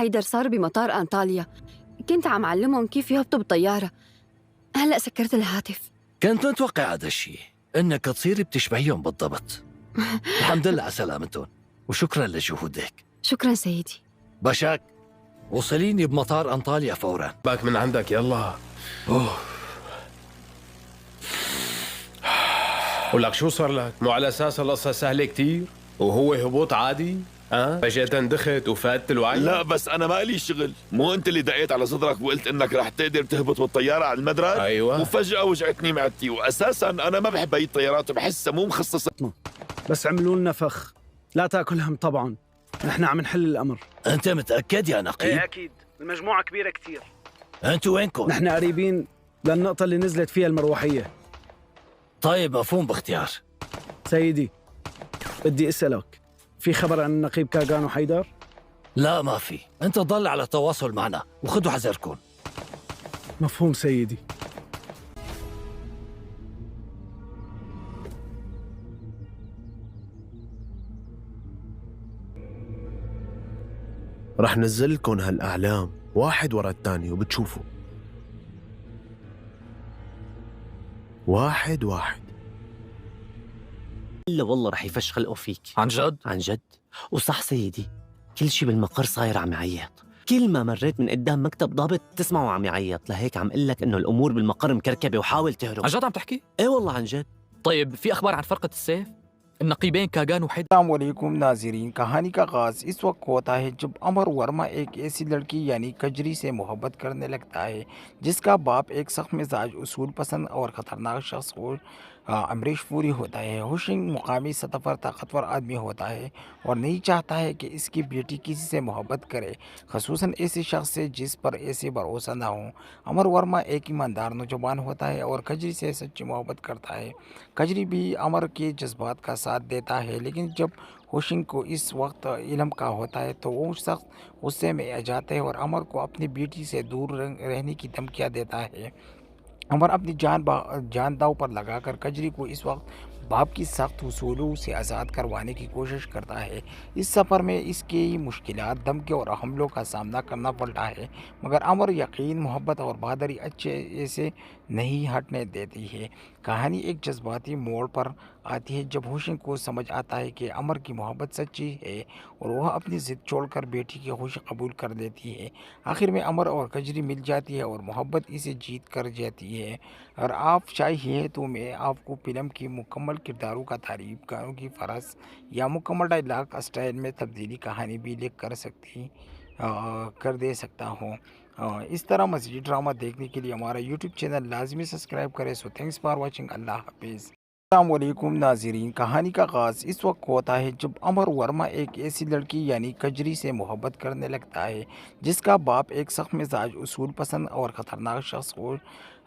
حيدر صار بمطار أنطاليا. كنت عم علمهم كيف يهبطوا بالطيارة. هلأ سكرت الهاتف. كنت متوقع هذا الشيء، إنك تصيري بتشبهيهم بالضبط. الحمد لله على سلامتهم، وشكرا لجهودك. شكرا سيدي. باشاك، وصليني بمطار أنطاليا فورا. باك من عندك يلا. ولك شو صار لك؟ مو على أساس القصة سهلة كتير وهو هبوط عادي؟ فجأة دخت وفاتت الوعي؟ لا بس أنا ما لي شغل. مو أنت اللي دقيت على صدرك وقلت إنك رح تقدر تهبط بالطيارة على المدرج؟ أيوة. وفجأة وجعتني معدتي، وأساساً أنا ما بحب هاي الطيارات وبحسها مو مخصصة. بس عملوا لنا فخ. لا تاكل هم طبعا، نحن عم نحل الأمر. أنت متأكد يا نقيب؟ ايه أكيد، المجموعة كبيرة كتير. أنتوا وينكم؟ نحن قريبين للنقطة اللي نزلت فيها المروحية. طيب مفهوم باختيار. سيدي، بدي أسألك، في خبر عن النقيب كاغان وحيدر؟ لا ما في، أنت ضل على تواصل معنا وخذوا حذركم. مفهوم سيدي. رح نزل لكم هالأعلام واحد ورا الثاني وبتشوفوا واحد واحد. إلا والله رح يفشخلقوا فيك. عن جد؟ عن جد. وصح سيدي، كل شي بالمقر صاير عم يعيط. كل ما مريت من قدام مكتب ضابط تسمعه عم يعيط. لهيك عم قلك إنه الأمور بالمقر مكركبة وحاول تهرب. عن جد عم تحكي؟ إيه والله عن جد. طيب في أخبار عن فرقة السيف؟ النقيبين كاغان وحيدر؟ अस्सलामुअलैकुम नाज़रीन। कहानी का आगाज़ इस वक्त होता है जब अमर वर्मा एक ऐसी लड़की यानी कजरी से मोहब्बत करने लगता है जिसका बाप एक सख्त मिजाज उसूल पसंद और ख़तरनाक शख्स को अमरीश पूरी होता है। हुशिंग मुकामी सतह पर ताकतवर आदमी होता है और नहीं चाहता है कि इसकी बेटी किसी से मोहब्बत करे, खसूसन ऐसे शख्स से जिस पर ऐसे भरोसा ना हो। अमर वर्मा एक ईमानदार नौजवान होता है और कजरी से सच्ची मोहब्बत करता है। कजरी भी अमर के जज्बात का साथ देता है, लेकिन जब हुशिंग को इस वक्त इल्म का होता है तो वो शख्स गुस्से में आ जाता है और अमर को अपनी बेटी से दूर रहने की धमकियाँ देता है। अमर अपनी जान दाव पर लगाकर कजरी को इस वक्त बाप की सख्त उसूलों से आज़ाद करवाने की कोशिश करता है। इस सफ़र में इसके मुश्किलात, धमकी और हमलों का सामना करना पड़ता है, मगर अमर यकीन, मोहब्बत और बहादुरी अच्छे से नहीं हटने देती है। कहानी एक जज्बाती मोड़ पर आती है जब हुशिंग को समझ आता है कि अमर की मोहब्बत सच्ची है और वह अपनी ज़िद छोड़कर बेटी की खुशी कबूल कर लेती है। आखिर में अमर और कजरी मिल जाती है और मोहब्बत इसे जीत कर जाती है। और आप चाहिए तो मैं आपको फिल्म की मुकम्मल किरदारों का तारीफ, गानों की फरस या मुकम्मल डायलॉग स्टाइल में तब्दीली कहानी भी लिख कर दे सकता हूँ। इस तरह मज़ीद ड्रामा देखने के लिए हमारा यूट्यूब चैनल लाजमी सब्सक्राइब करें। So thanks for watching. अल्लाह हाफिज़। अस्सलामुअलैकुम नाज़रीन। कहानी का आगाज़ इस वक्त होता है जब अमर वर्मा एक ऐसी लड़की यानी कजरी से मोहब्बत करने लगता है जिसका बाप एक सख्त मिजाज, उसूल पसंद और ख़तरनाक शख्स को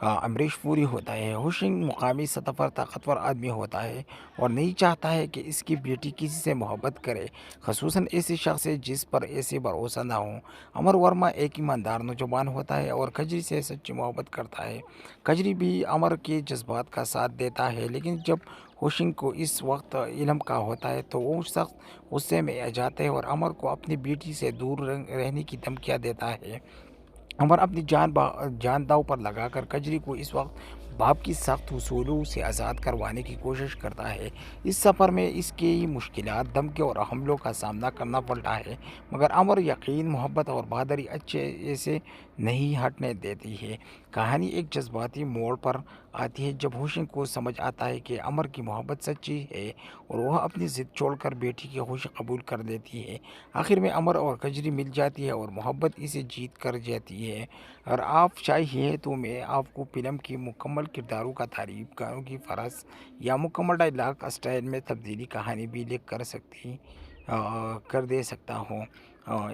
अमरीश पूरी होता है। हुशिंग मुकामी सतह पर ताकतवर आदमी होता है और नहीं चाहता है कि इसकी बेटी किसी से मोहब्बत करे, खसूसन ऐसे शख्स से जिस पर ऐसे भरोसा ना हो। अमर वर्मा एक ईमानदार नौजवान होता है और कजरी से सच्ची मोहब्बत करता है। कजरी भी अमर के जज्बात का साथ देता है, लेकिन जब हुशिंग को इस वक्त इल्म का होता है तो वो शख्स गुस्से में आ जाता है और अमर को अपनी बेटी से दूर रहने की धमकियाँ देता है। अमर अपनी जान दाव पर लगाकर कजरी को इस वक्त बाप की सख्त उसूलों से आज़ाद करवाने की कोशिश करता है। इस सफ़र में इसके मुश्किलात, धमकी और हमलों का सामना करना पड़ता है, मगर अमर यकीन, मोहब्बत और बहादुरी अच्छे से नहीं हटने देती है। कहानी एक जज्बाती मोड़ पर आती है जब हुशिंग को समझ आता है कि अमर की मोहब्बत सच्ची है और वह अपनी ज़िद छोड़कर बेटी की खुशी कबूल कर लेती है। आखिर में अमर और कजरी मिल जाती है और मोहब्बत इसे जीत कर जाती है। और आप चाहिए तो मैं आपको फिल्म की मुकम्मल किरदारों का तारीफ, गानों की फरस या मुकम्मल डायलॉग स्टाइल में तब्दीली कहानी भी लिख कर दे सकता हूँ।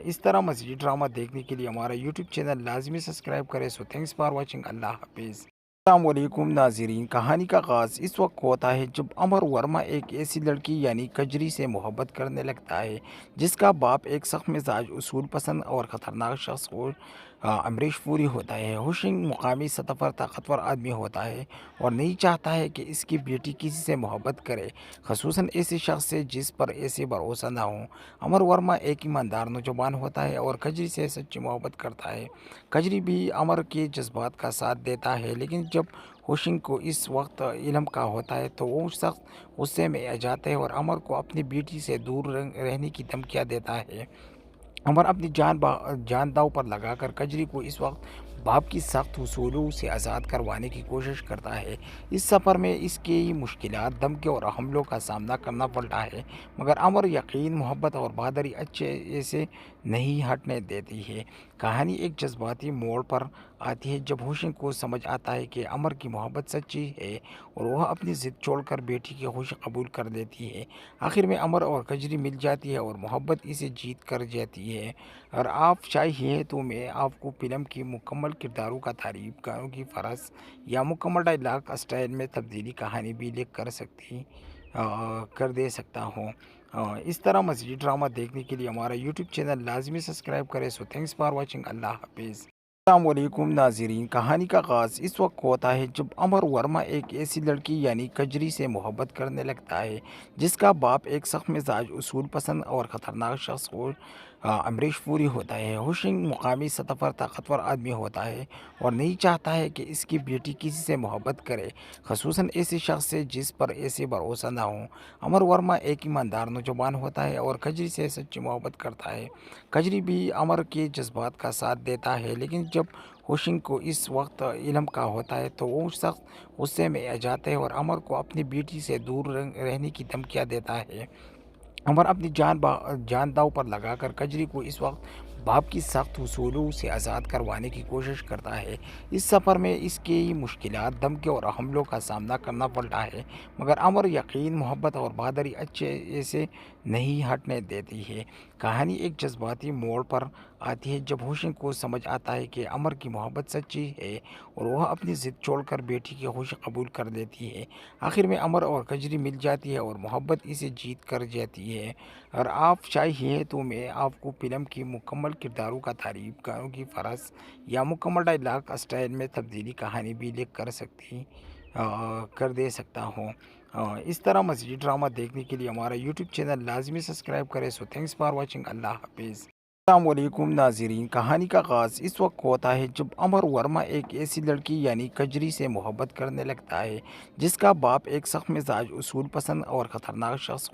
इस तरह मज़ीद ड्रामा देखने के लिए हमारा यूट्यूब चैनल लाजमी सब्सक्राइब करें। So thanks for watching. अल्लाह हाफिज़। السلام علیکم ناظرین، کہانی کا آغاز اس وقت ہوتا ہے جب امر ورما ایک ایسی لڑکی یعنی کجری سے محبت کرنے لگتا ہے جس کا باپ ایک سخت مزاج، اصول پسند اور خطرناک شخص امریش پوری ہوتا ہے۔ ہوشنگ مقامی سطح پر طاقتور آدمی ہوتا ہے اور نہیں چاہتا ہے کہ اس کی بیٹی کسی سے محبت کرے، خصوصاً ایسے شخص سے جس پر ایسے بھروسہ نہ ہو۔ امر ورما ایک ایماندار نوجوان ہوتا ہے اور کجری سے سچی محبت کرتا ہے۔ کجری بھی امر کے جذبات کا ساتھ دیتا ہے، لیکن جب ہوشنگ کو اس وقت علم کا ہوتا ہے تو وہ سخت غصے میں آ جاتا ہے اور امر کو اپنی بیٹی سے دور رہنے کی دھمکیاں دیتا ہے۔ امر اپنی جان داؤ پر لگا کر کجری کو اس وقت باپ کی سخت اصولوں سے آزاد کروانے کی کوشش کرتا ہے۔ اس سفر میں اس کی مشکلات، دھمکیوں اور حملوں کا سامنا کرنا پڑتا ہے، مگر امر یقین، محبت اور بہادری اچھے سے نہیں ہٹنے دیتی ہے۔ کہانی ایک جذباتی موڑ پر آتی ہے جب ہوشنگ کو سمجھ آتا ہے کہ امر کی محبت سچی ہے اور وہ اپنی ضد چھوڑ کر بیٹی کی خوشی قبول کر دیتی ہے۔ آخر میں امر اور کجری مل جاتی ہے اور محبت اسے جیت کر جاتی ہے۔ اور آپ چاہیے تو میں آپ کو فلم کی مکمل کرداروں کا تعریف، گانوں کی فرس یا مکمل ڈائلاگ اسٹائل میں تبدیلی کہانی بھی لکھ کر دے سکتا ہوں۔ اس طرح مزید ڈرامہ دیکھنے کے لیے ہمارا یوٹیوب چینل لازمی سبسکرائب کریں۔ سو تھینکس فار واچنگ، اللہ حافظ۔ السلام علیکم ناظرین، کہانی کا آغاز اس وقت ہوتا ہے جب امر ورما ایک ایسی لڑکی یعنی کجری سے محبت کرنے لگتا ہے جس کا باپ ایک سخت مزاج، اصول پسند اور خطرناک شخص امریش پوری ہوتا ہے۔ ہوشنگ مقامی سطح پر طاقتور آدمی ہوتا ہے اور نہیں چاہتا ہے کہ اس کی بیٹی کسی سے محبت کرے، خصوصاً ایسے شخص سے جس پر ایسے بھروسہ نہ ہو۔ امر ورما ایک ایماندار نوجوان ہوتا ہے اور کجری سے سچی محبت کرتا ہے۔ کجری بھی امر کے جذبات کا ساتھ دیتا ہے، لیکن جب ہوشنگ کو اس وقت علم کا ہوتا ہے تو وہ سخت غصے میں آ جاتا ہے اور امر کو اپنی بیٹی سے دور رہنے کی دھمکیاں دیتا ہے۔ امر اپنی جان داؤ پر لگا کر کجری کو اس وقت باپ کی سخت اصولوں سے آزاد کروانے کی کوشش کرتا ہے۔ اس سفر میں اس کی مشکلات، دھمکیوں اور حملوں کا سامنا کرنا پڑتا ہے، مگر امر یقین، محبت اور بہادری اچھے سے نہیں ہٹنے دیتی ہے۔ کہانی ایک جذباتی موڑ پر آتی ہے جب ہوشنگ کو سمجھ آتا ہے کہ امر کی محبت سچی ہے اور وہ اپنی ضد چھوڑ کر بیٹی کی خوشی قبول کر دیتی ہے۔ آخر میں امر اور کجری مل جاتی ہے اور محبت اسے جیت کر جاتی ہے۔ اور آپ چاہیے تو میں آپ کو فلم کی مکمل کرداروں کا تعریف، گانوں کی فرس یا مکمل ڈائلاگ اسٹائل میں تبدیلی کہانی بھی لکھ کر دے سکتا ہوں۔ اس طرح مزید ڈرامہ دیکھنے کے لیے ہمارا یوٹیوب چینل لازمی سبسکرائب کریں۔ سو تھینکس فار واچنگ، اللہ حافظ۔ السلام علیکم ناظرین، کہانی کا آغاز اس وقت ہوتا ہے جب امر ورما ایک ایسی لڑکی یعنی کجری سے محبت کرنے لگتا ہے جس کا باپ ایک سخت مزاج، اصول پسند اور خطرناک شخص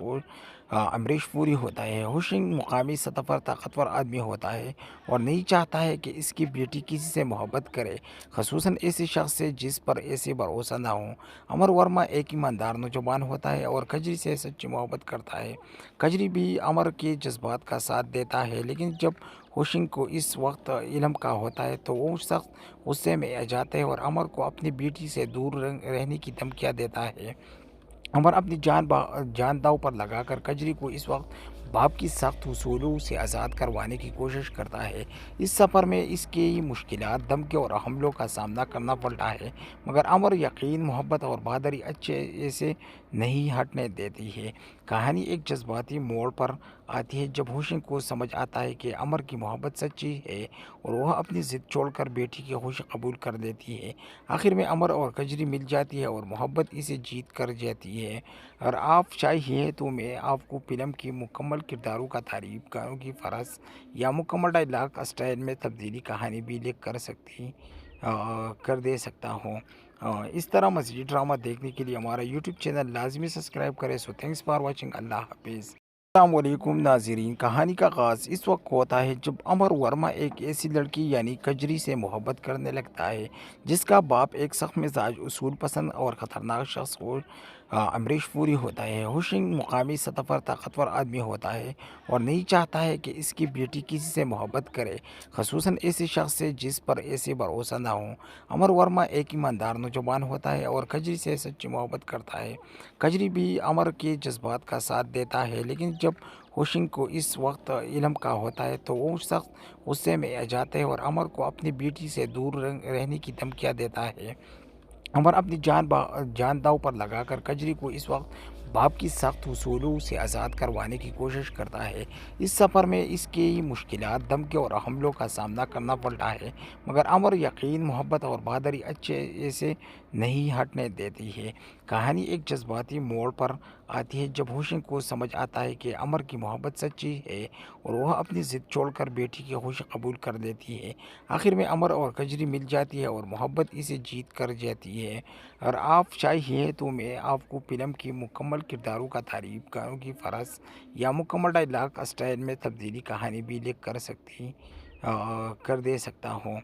امریش پوری ہوتا ہے۔ ہوشنگ مقامی سطح پر طاقتور آدمی ہوتا ہے اور نہیں چاہتا ہے کہ اس کی بیٹی کسی سے محبت کرے، خصوصاً ایسے شخص سے جس پر ایسے بھروسہ نہ ہو۔ امر ورما ایک ایماندار نوجوان ہوتا ہے اور کجری سے سچی محبت کرتا ہے۔ کجری بھی امر کے جذبات کا ساتھ دیتا ہے، لیکن جب ہوشنگ کو اس وقت علم کا ہوتا ہے تو وہ سخت غصے میں آ جاتا ہے اور امر کو اپنی بیٹی سے دور رہنے کی دھمکیاں دیتا ہے۔ امر اپنی جان داؤ پر لگا کر کجری کو اس وقت باپ کی سخت اصولوں سے آزاد کروانے کی کوشش کرتا ہے۔ اس سفر میں اس کی مشکلات، دھمکیوں اور حملوں کا سامنا کرنا پڑتا ہے، مگر امر یقین، محبت اور بہادری اچھے سے نہیں ہٹنے دیتی ہے۔ کہانی ایک جذباتی موڑ پر آتی ہے جب ہوشنگ کو سمجھ آتا ہے کہ امر کی محبت سچی ہے اور وہ اپنی ضد چھوڑ کر بیٹی کی خوشی قبول کر دیتی ہے۔ آخر میں امر اور کجری مل جاتی ہے اور محبت اسے جیت کر جاتی ہے۔ اور آپ چاہیے تو میں آپ کو فلم کی مکمل کرداروں کا تعریف، گانوں کی فرس یا مکمل ڈائلاگ اسٹائل میں تبدیلی کہانی بھی لکھ کر دے سکتا ہوں۔ اس طرح مزید ڈرامہ دیکھنے کے لیے ہمارا یوٹیوب چینل لازمی سبسکرائب کریں۔ سو تھینکس فار واچنگ، اللہ حافظ۔ السلام علیکم ناظرین، کہانی کا آغاز اس وقت ہوتا ہے جب امر ورما ایک ایسی لڑکی یعنی کجری سے محبت کرنے لگتا ہے جس کا باپ ایک سخت مزاج، اصول پسند اور خطرناک شخص امریش پوری ہوتا ہے۔ ہوشنگ مقامی سطح پر طاقتور آدمی ہوتا ہے اور نہیں چاہتا ہے کہ اس کی بیٹی کسی سے محبت کرے، خصوصاً ایسے شخص سے جس پر ایسے بھروسہ نہ ہو۔ امر ورما ایک ایماندار نوجوان ہوتا ہے اور کجری سے سچی محبت کرتا ہے۔ کجری بھی امر کے جذبات کا ساتھ دیتا ہے، لیکن جب ہوشنگ کو اس وقت علم کا ہوتا ہے تو وہ سخت غصے میں آ جاتا ہے اور امر کو اپنی بیٹی سے دور رہنے کی دھمکیاں دیتا ہے۔ अमर अपनी जान दांव पर लगाकर कजरी को इस वक्त बाप की सख्त उसूलों से आज़ाद करवाने की कोशिश करता है। इस सफ़र में इसकी मुश्किलात, धमकी और हमलों का सामना करना पड़ता है, मगर अमर यकीन, मोहब्बत और बहादुरी अच्छे से नहीं हटने देती है। कहानी एक जज्बाती मोड़ पर आती है जब हुसैन को समझ आता है कि अमर की मोहब्बत सच्ची है और वह अपनी ज़िद छोड़कर बेटी की खुशी कबूल कर देती है। आखिर में अमर और कजरी मिल जाती है और मोहब्बत इसे जीत कर जाती है। और आप चाहिए तो मैं आपको फिल्म की मुकम्मल किरदारों का तारीफ, गानों की फरस या मुकम्मल डायलॉग स्टाइल में तब्दीली कहानी भी लिख कर दे सकता हूँ।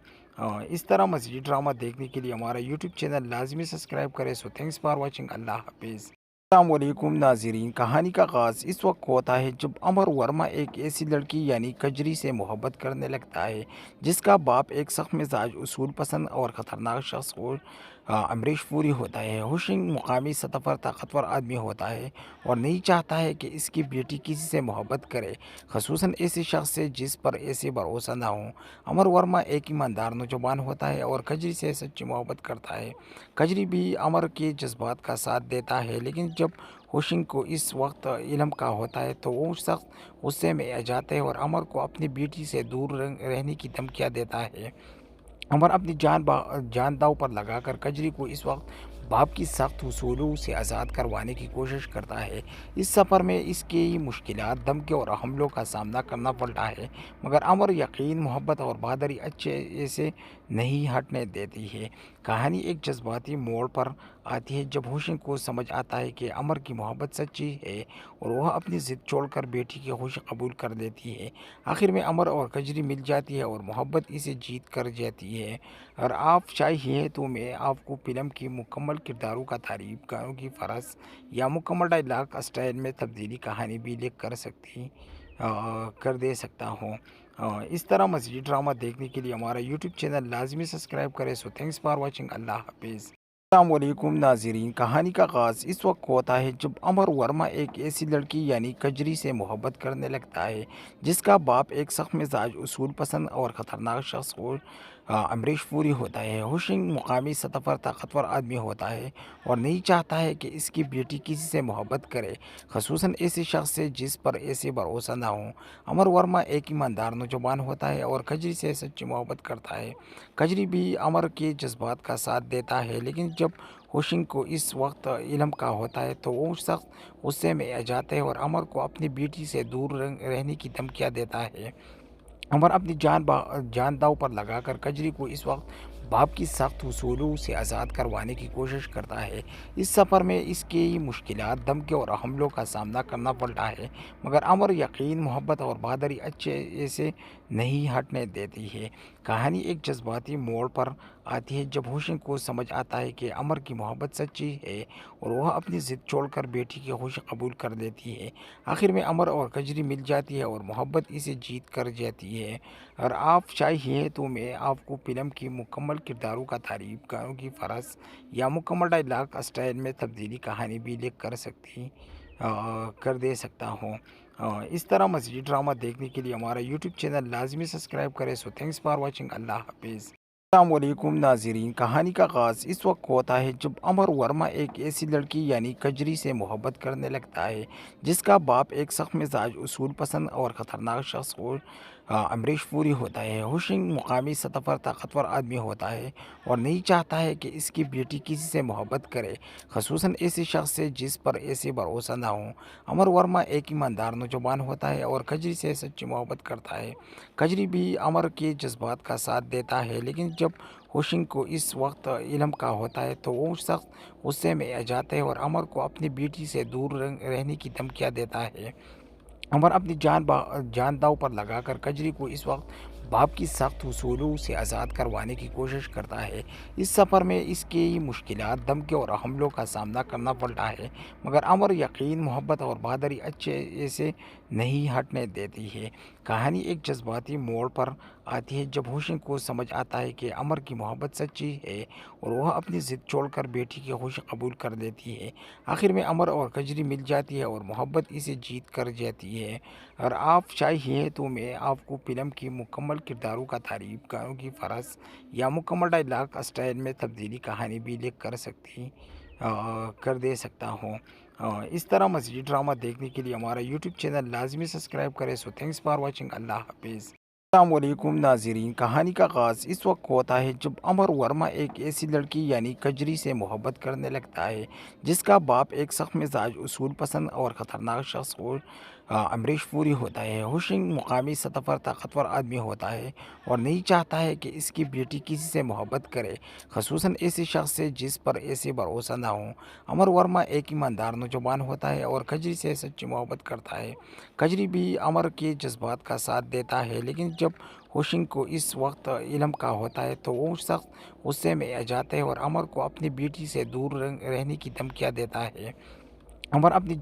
इस तरह मज़ीद ड्रामा देखने के लिए हमारा यूट्यूब चैनल लाजमी सब्सक्राइब करें। So thanks for watching. अल्लाह हाफिज़। अस्सलामुअलैकुम नाज़रीन, कहानी का आगाज़ इस वक्त होता है जब अमर वर्मा एक ऐसी लड़की यानी कजरी से मोहब्बत करने लगता है जिसका बाप एक सख्त मिजाज, उसूल पसंद और ख़तरनाक शख्स को अमरीश पूरी होता है। हुसैन मुकामी सतह पर ताकतवर आदमी होता है और नहीं चाहता है कि इसकी बेटी किसी से मोहब्बत करे, खसूसन ऐसे शख्स से जिस पर ऐसे भरोसा ना हो। अमर वर्मा एक ईमानदार नौजवान होता है और कजरी से सच्ची मोहब्बत करता है। कजरी भी अमर के जज्बात का साथ देता है, लेकिन जब हुसैन को इस वक्त इल्म का होता है तो वो शख्स गुस्से में आ जाता है और अमर को अपनी बेटी से दूर रहने की धमकियाँ देता है। अमर अपनी जान दांव पर लगाकर कजरी को इस वक्त बाप की सख्त उसूलों से आज़ाद करवाने की कोशिश करता है। इस सफ़र में इसकी मुश्किलात, धमकी और हमलों का सामना करना पड़ता है, मगर अमर यकीन, मोहब्बत और बहादुरी अच्छे से नहीं हटने देती है। कहानी एक जज्बाती मोड़ पर आती है जब हुसैन को समझ आता है कि अमर की मोहब्बत सच्ची है और वह अपनी ज़िद छोड़कर बेटी की खुशी कबूल कर देती है। आखिर में अमर और कजरी मिल जाती है और मोहब्बत इसे जीत कर जाती है। और आप चाहिए तो मैं आपको फिल्म की मुकम्मल किरदारों का तारीफ, गानों की फरस या मुकम्मल डायलॉग स्टाइल में तब्दीली कहानी भी लिख कर दे सकता हूँ। इस तरह मज़ीद ड्रामा देखने के लिए हमारा यूट्यूब चैनल लाजमी सब्सक्राइब करें। So thanks for watching. अल्लाह हाफिज़। अस्सलामुअलैकुम नाज़रीन, कहानी का आगाज़ इस वक्त होता है जब अमर वर्मा एक ऐसी लड़की यानी कजरी से मोहब्बत करने लगता है जिसका बाप एक सख्त मिजाज, उसूल पसंद और ख़तरनाक शख्स को अमरीश पूरी होता है। हुसैन मुकामी सतह पर ताकतवर आदमी होता है और नहीं चाहता है कि इसकी बेटी किसी से मोहब्बत करे, खसूसन ऐसे शख्स से जिस पर ऐसे भरोसा ना हो। अमर वर्मा एक ईमानदार नौजवान होता है और कजरी से सच्ची मोहब्बत करता है। कजरी भी अमर के जज्बात का साथ देता है, लेकिन जब हुसैन को इस वक्त इल्म का होता है तो वो शख्स गुस्से में आ जाता है और अमर को अपनी बेटी से दूर रहने की धमकियाँ देता है। अमर अपनी जान दांव पर लगाकर कजरी को इस वक्त बाप की सख्त उसूलों से आज़ाद करवाने की कोशिश करता है। इस सफ़र में इसकी मुश्किलात, धमकी और हमलों का सामना करना पड़ता है, मगर अमर यकीन, मोहब्बत और बहादुरी अच्छे से नहीं हटने देती है। कहानी एक जज्बाती मोड़ पर आती है जब हुसैन को समझ आता है कि अमर की मोहब्बत सच्ची है और वह अपनी ज़िद छोड़कर बेटी की खुशी कबूल कर देती है। आखिर में अमर और कजरी मिल जाती है और मोहब्बत इसे जीत कर जाती है। और आप चाहिए तो मैं आपको फिल्म की मुकम्मल किरदारों का तारीफ, गानों की फरस या मुकम्मल डायलॉग स्टाइल में तब्दीली कहानी भी लिख कर दे सकता हूँ। इस तरह मज़ीद ड्रामा देखने के लिए हमारा यूट्यूब चैनल लाजमी सब्सक्राइब करें। So thanks for watching. अल्लाह हाफिज़। अस्सलामुअलैकुम नाज़रीन, कहानी का आगाज़ इस वक्त होता है जब अमर वर्मा एक ऐसी लड़की यानी कजरी से मोहब्बत करने लगता है जिसका बाप एक सख्त मिजाज, उसूल पसंद और ख़तरनाक शख्स को अमरीश पूरी होता है। हुसैन मुकामी सतह पर ताकतवर आदमी होता है और नहीं चाहता है कि इसकी बेटी किसी से मोहब्बत करे, खसूसन ऐसे शख्स से जिस पर ऐसे भरोसा ना हो। अमर वर्मा एक ईमानदार नौजवान होता है और कजरी से सच्ची मोहब्बत करता है। कजरी भी अमर के जज्बात का साथ देता है, लेकिन जब हुसैन को इस वक्त इल्म का होता है तो वो शख्स गुस्से में आ जाता है और अमर को अपनी बेटी से दूर रहने की धमकियाँ देता है। अमर अपनी जान दांव पर लगाकर कजरी को इस वक्त बाप की सख्त उसूलों से आज़ाद करवाने की कोशिश करता है। इस सफ़र में इसकी मुश्किलात, धमकी और हमलों का सामना करना पड़ता है, मगर अमर यकीन, मोहब्बत और बहादुरी अच्छे से नहीं हटने देती है। कहानी एक जज्बाती मोड़ पर आती है जब हुसैन को समझ आता है कि अमर की मोहब्बत सच्ची है और वह अपनी ज़िद छोड़कर बेटी की खुशी कबूल कर देती है। आखिर में अमर और कजरी मिल जाती है और मोहब्बत इसे जीत कर जाती है। اور آپ چاہیے تو میں آپ کو فلم کی مکمل کرداروں کا تعریف گانوں کی فرض یا مکمل ڈائلاگ اسٹائل میں تبدیلی کہانی بھی لکھ کر دے سکتا ہوں۔ اس طرح مزید ڈرامہ دیکھنے کے لیے ہمارا یوٹیوب چینل لازمی سبسکرائب کریں۔ سو تھینکس فار واچنگ، اللہ حافظ۔ السلام علیکم ناظرین، کہانی کا آغاز اس وقت ہوتا ہے جب امر ورما ایک ایسی لڑکی یعنی کجری سے محبت کرنے لگتا ہے جس کا باپ ایک سخت مزاج، اصول پسند اور خطرناک شخص امریش پوری ہوتا ہے۔ ہوشنگ مقامی سطح پر طاقتور آدمی ہوتا ہے اور نہیں چاہتا ہے کہ اس کی بیٹی کسی سے محبت کرے، خصوصاً ایسے شخص سے جس پر ایسے بھروسہ نہ ہو۔ امر ورما ایک ایماندار نوجوان ہوتا ہے اور کجری سے سچی محبت کرتا ہے۔ کجری بھی امر کے جذبات کا ساتھ دیتا ہے، لیکن جب ہوشنگ کو اس وقت علم کا ہوتا ہے تو وہ سخت غصے میں آ جاتا ہے اور امر کو اپنی بیٹی سے دور رہنے کی دھمکیاں دیتا ہے۔ امر اپنی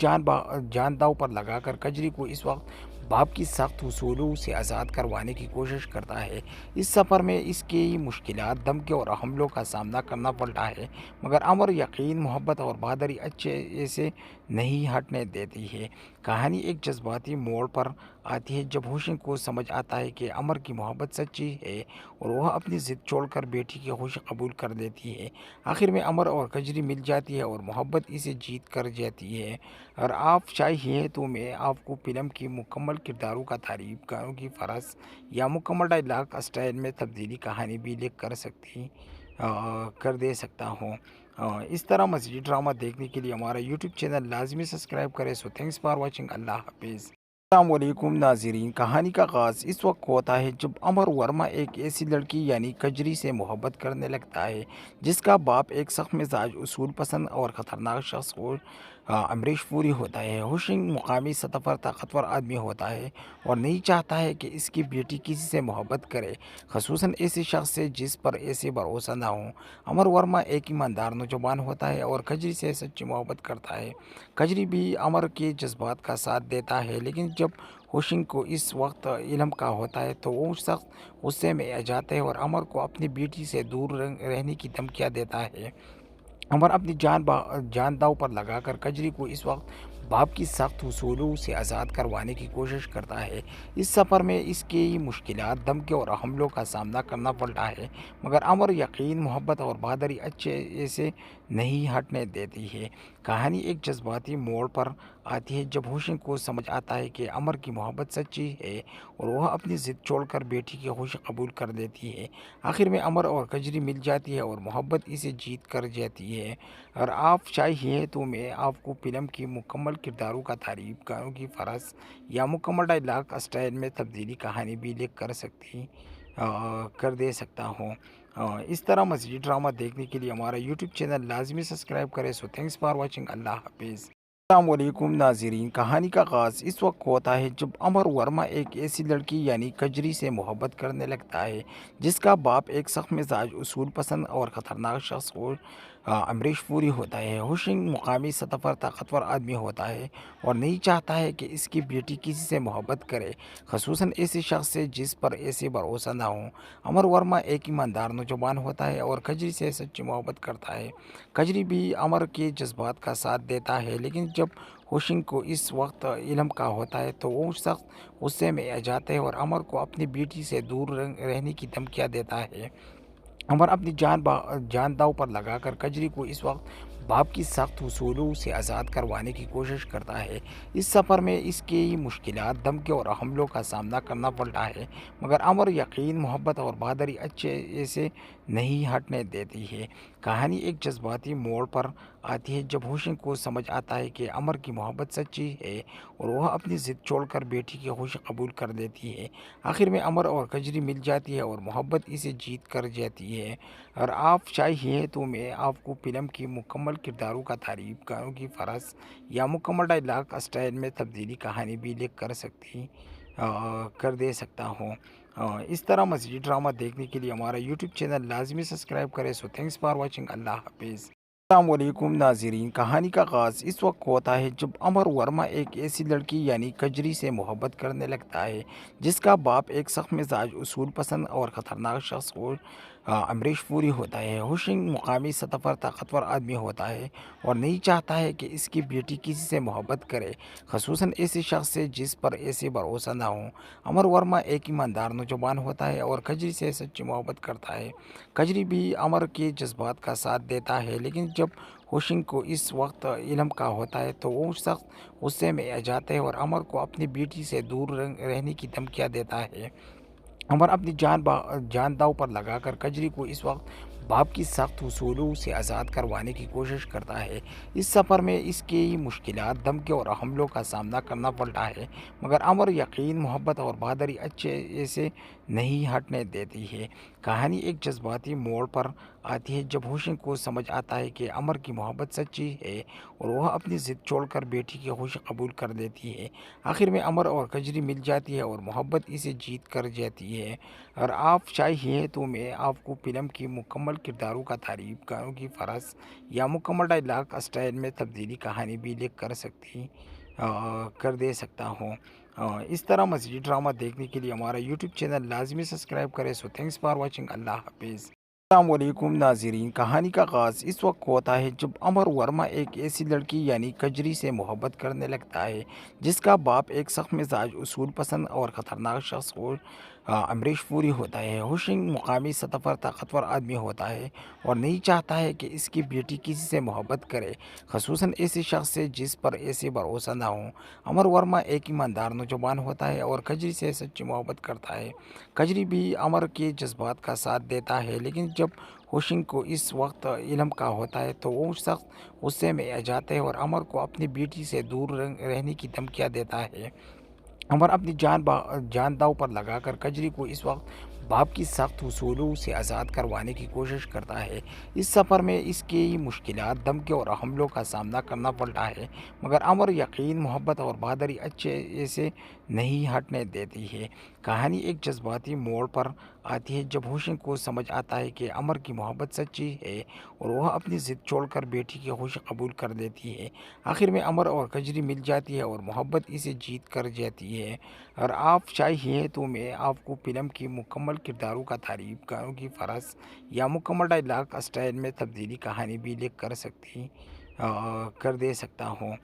جان داؤ پر لگا کر کجری کو اس وقت باپ کی سخت اصولوں سے آزاد کروانے کی کوشش کرتا ہے۔ اس سفر میں اس کی مشکلات، دھمکیوں اور حملوں کا سامنا کرنا پڑتا ہے، مگر امر یقین، محبت اور بہادری اچھے سے نہیں ہٹنے دیتی ہے۔ کہانی ایک جذباتی موڑ پر آتی ہے جب ہوشنگ کو سمجھ آتا ہے کہ امر کی محبت سچی ہے اور وہ اپنی ضد چھوڑ کر بیٹی کی خوشی قبول کر دیتی ہے۔ آخر میں امر اور کجری مل جاتی ہے اور محبت اسے جیت کر جاتی ہے۔ اور آپ چاہیے تو میں آپ کو فلم کی مکمل کرداروں کا تعریف گانوں کی فرض یا مکمل ڈائلاگ اسٹائل میں تبدیلی کہانی بھی لکھ کر دے سکتا ہوں۔ اس طرح مزید ڈرامہ دیکھنے کے لیے ہمارا یوٹیوب چینل لازمی سبسکرائب کریں۔ سو تھینکس فار واچنگ، اللہ حافظ۔ السلام علیکم ناظرین، کہانی کا آغاز اس وقت ہوتا ہے جب امر ورما ایک ایسی لڑکی یعنی کجری سے محبت کرنے لگتا ہے جس کا باپ ایک سخت مزاج، اصول پسند اور خطرناک شخص امریش پوری ہوتا ہے۔ ہوشنگ مقامی سطح پر طاقتور آدمی ہوتا ہے اور نہیں چاہتا ہے کہ اس کی بیٹی کسی سے محبت کرے، خصوصاً ایسے شخص سے جس پر ایسے بھروسہ نہ ہو۔ امر ورما ایک ایماندار نوجوان ہوتا ہے اور کجری سے سچی محبت کرتا ہے۔ کجری بھی امر کے جذبات کا ساتھ دیتا ہے، لیکن جب ہوشنگ کو اس وقت علم کا ہوتا ہے تو وہ سخت غصے میں آ جاتا ہے اور امر کو اپنی بیٹی سے دور رہنے کی دھمکیاں دیتا ہے۔ امر اپنی جان داؤ پر لگا کر کجری کو اس وقت باپ کی سخت اصولوں سے آزاد کروانے کی کوشش کرتا ہے۔ اس سفر میں اس کی مشکلات، دھمکیوں اور حملوں کا سامنا کرنا پڑتا ہے، مگر امر یقین، محبت اور بہادری اچھے سے نہیں ہٹنے دیتی ہے۔ کہانی ایک جذباتی موڑ پر آتی ہے جب ہوشنگ کو سمجھ آتا ہے کہ امر کی محبت سچی ہے اور وہ اپنی ضد چھوڑ کر بیٹی کی خوشی قبول کر دیتی ہے۔ آخر میں امر اور کجری مل جاتی ہے اور محبت اسے جیت کر جاتی ہے۔ اور آپ چاہیے تو میں آپ کو فلم کی مکمل کرداروں کا تعریف گانوں کی فرض یا مکمل ڈائلاگ اسٹائل میں تبدیلی کہانی بھی لکھ کر دے سکتا ہوں۔ اس طرح مزید ڈرامہ دیکھنے کے لیے ہمارا یوٹیوب چینل لازمی سبسکرائب کریں۔ سو تھینکس فار واچنگ، اللہ حافظ۔ السلام علیکم ناظرین، کہانی کا آغاز اس وقت ہوتا ہے جب امر ورما ایک ایسی لڑکی یعنی کجری سے محبت کرنے لگتا ہے جس کا باپ ایک سخت مزاج، اصول پسند اور خطرناک شخص امریش پوری ہوتا ہے۔ ہوشنگ مقامی سطح پر طاقتور آدمی ہوتا ہے اور نہیں چاہتا ہے کہ اس کی بیٹی کسی سے محبت کرے، خصوصاً ایسے شخص سے جس پر ایسے بھروسہ نہ ہو۔ امر ورما ایک ایماندار نوجوان ہوتا ہے اور کجری سے سچی محبت کرتا ہے۔ کجری بھی امر کے جذبات کا ساتھ دیتا ہے، لیکن جب ہوشنگ کو اس وقت علم کا ہوتا ہے تو وہ سخت غصے میں آ جاتا ہے اور امر کو اپنی بیٹی سے دور رہنے کی دھمکیاں دیتا ہے۔ امر اپنی جان داؤ پر لگا کر کجری کو اس وقت باپ کی سخت اصولوں سے آزاد کروانے کی کوشش کرتا ہے۔ اس سفر میں اس کی مشکلات، دھمکیوں اور حملوں کا سامنا کرنا پڑتا ہے، مگر امر یقین، محبت اور بہادری اچھے سے نہیں ہٹنے دیتی ہے۔ کہانی ایک جذباتی موڑ پر آتی ہے جب ہوشنگ کو سمجھ آتا ہے کہ امر کی محبت سچی ہے اور وہ اپنی ضد چھوڑ کر بیٹی کی خوشی قبول کر دیتی ہے۔ آخر میں امر اور کجری مل جاتی ہے اور محبت اسے جیت کر جاتی ہے۔ اور آپ چاہیے تو میں آپ کو فلم کی مکمل کرداروں کا تعریف گانوں کی فرض یا مکمل ڈائلاگ اسٹائل میں تبدیلی کہانی بھی لکھ کر دے سکتا ہوں۔ اس طرح مزید ڈرامہ دیکھنے کے لیے ہمارا یوٹیوب چینل لازمی سبسکرائب کریں۔ سو تھینکس فار واچنگ، اللہ حافظ۔ السلام علیکم ناظرین، کہانی کا آغاز اس وقت ہوتا ہے جب امر ورما ایک ایسی لڑکی یعنی کجری سے محبت کرنے لگتا ہے جس کا باپ ایک سخت مزاج، اصول پسند اور خطرناک شخص امریش پوری ہوتا ہے۔ ہوشنگ مقامی سطح پر طاقتور آدمی ہوتا ہے اور نہیں چاہتا ہے کہ اس کی بیٹی کسی سے محبت کرے، خصوصاً ایسے شخص سے جس پر ایسے بھروسہ نہ ہو۔ امر ورما ایک ایماندار نوجوان ہوتا ہے اور کجری سے سچی محبت کرتا ہے۔ کجری بھی امر کے جذبات کا ساتھ دیتا ہے، لیکن جب ہوشنگ کو اس وقت علم کا ہوتا ہے تو وہ سخت غصے میں آ جاتا ہے اور امر کو اپنی بیٹی سے دور رہنے کی دھمکیاں دیتا ہے۔ امر اپنی جان داؤ پر لگا کر کجری کو اس وقت باپ کی سخت اصولوں سے آزاد کروانے کی کوشش کرتا ہے۔ اس سفر میں اس کی مشکلات، دھمکیوں اور حملوں کا سامنا کرنا پڑتا ہے، مگر امر یقین، محبت اور بہادری اچھے سے نہیں ہٹنے دیتی ہے۔ کہانی ایک جذباتی موڑ پر آتی ہے جب ہوشنگ کو سمجھ آتا ہے کہ امر کی محبت سچی ہے اور وہ اپنی ضد چھوڑ کر بیٹی کی خوشی قبول کر لیتی ہے۔ آخر میں امر اور کجری مل جاتی ہے اور محبت اسے جیت کر جاتی ہے۔ اور آپ چاہیے تو میں آپ کو فلم کی مکمل کرداروں کا تعریف، گانوں کی فرس یا مکمل ڈائلاگ اسٹائل میں تبدیلی کہانی بھی لکھ کر دے سکتا ہوں۔ اس طرح مزید ڈرامہ دیکھنے کے لیے ہمارا یوٹیوب چینل لازمی سبسکرائب کریں۔ سو تھینکس فار واچنگ، اللہ حافظ۔ السلام علیکم ناظرین، کہانی کا آغاز اس وقت ہوتا ہے جب امر ورما ایک ایسی لڑکی یعنی کجری سے محبت کرنے لگتا ہے جس کا باپ ایک سخت مزاج، اصول پسند اور خطرناک شخص امریش پوری ہوتا ہے۔ ہوشنگ مقامی سطح پر طاقتور آدمی ہوتا ہے اور نہیں چاہتا ہے کہ اس کی بیٹی کسی سے محبت کرے، خصوصاً ایسے شخص سے جس پر ایسے بھروسہ نہ ہو۔ امر ورما ایک ایماندار نوجوان ہوتا ہے اور کجری سے سچی محبت کرتا ہے۔ کجری بھی امر کے جذبات کا ساتھ دیتا ہے، لیکن جب ہوشنگ کو اس وقت علم کا ہوتا ہے تو وہ سخت غصے میں آ جاتا ہے اور امر کو اپنی بیٹی سے دور رہنے کی دھمکیاں دیتا ہے۔ امر اپنی جان داؤ پر لگا کر کجری کو اس وقت باپ کی سخت اصولوں سے آزاد کروانے کی کوشش کرتا ہے۔ اس سفر میں اس کی مشکلات، دھمکیوں اور حملوں کا سامنا کرنا پڑتا ہے، مگر امر یقین، محبت اور بہادری اچھے سے نہیں ہٹنے دیتی ہے۔ کہانی ایک جذباتی موڑ پر آتی ہے جب ہوشنگ کو سمجھ آتا ہے کہ امر کی محبت سچی ہے اور وہ اپنی ضد چھوڑ کر بیٹی کی خوشی قبول کر لیتی ہے۔ آخر میں امر اور کجری مل جاتی ہے اور محبت اسے جیت کر جاتی ہے۔ اور آپ چاہیے تو میں آپ کو فلم کی مکمل کرداروں کا تعریف، گانوں کی فرس یا مکمل ڈائلاگ اسٹائل میں تبدیلی کہانی بھی لکھ کر دے سکتا ہوں۔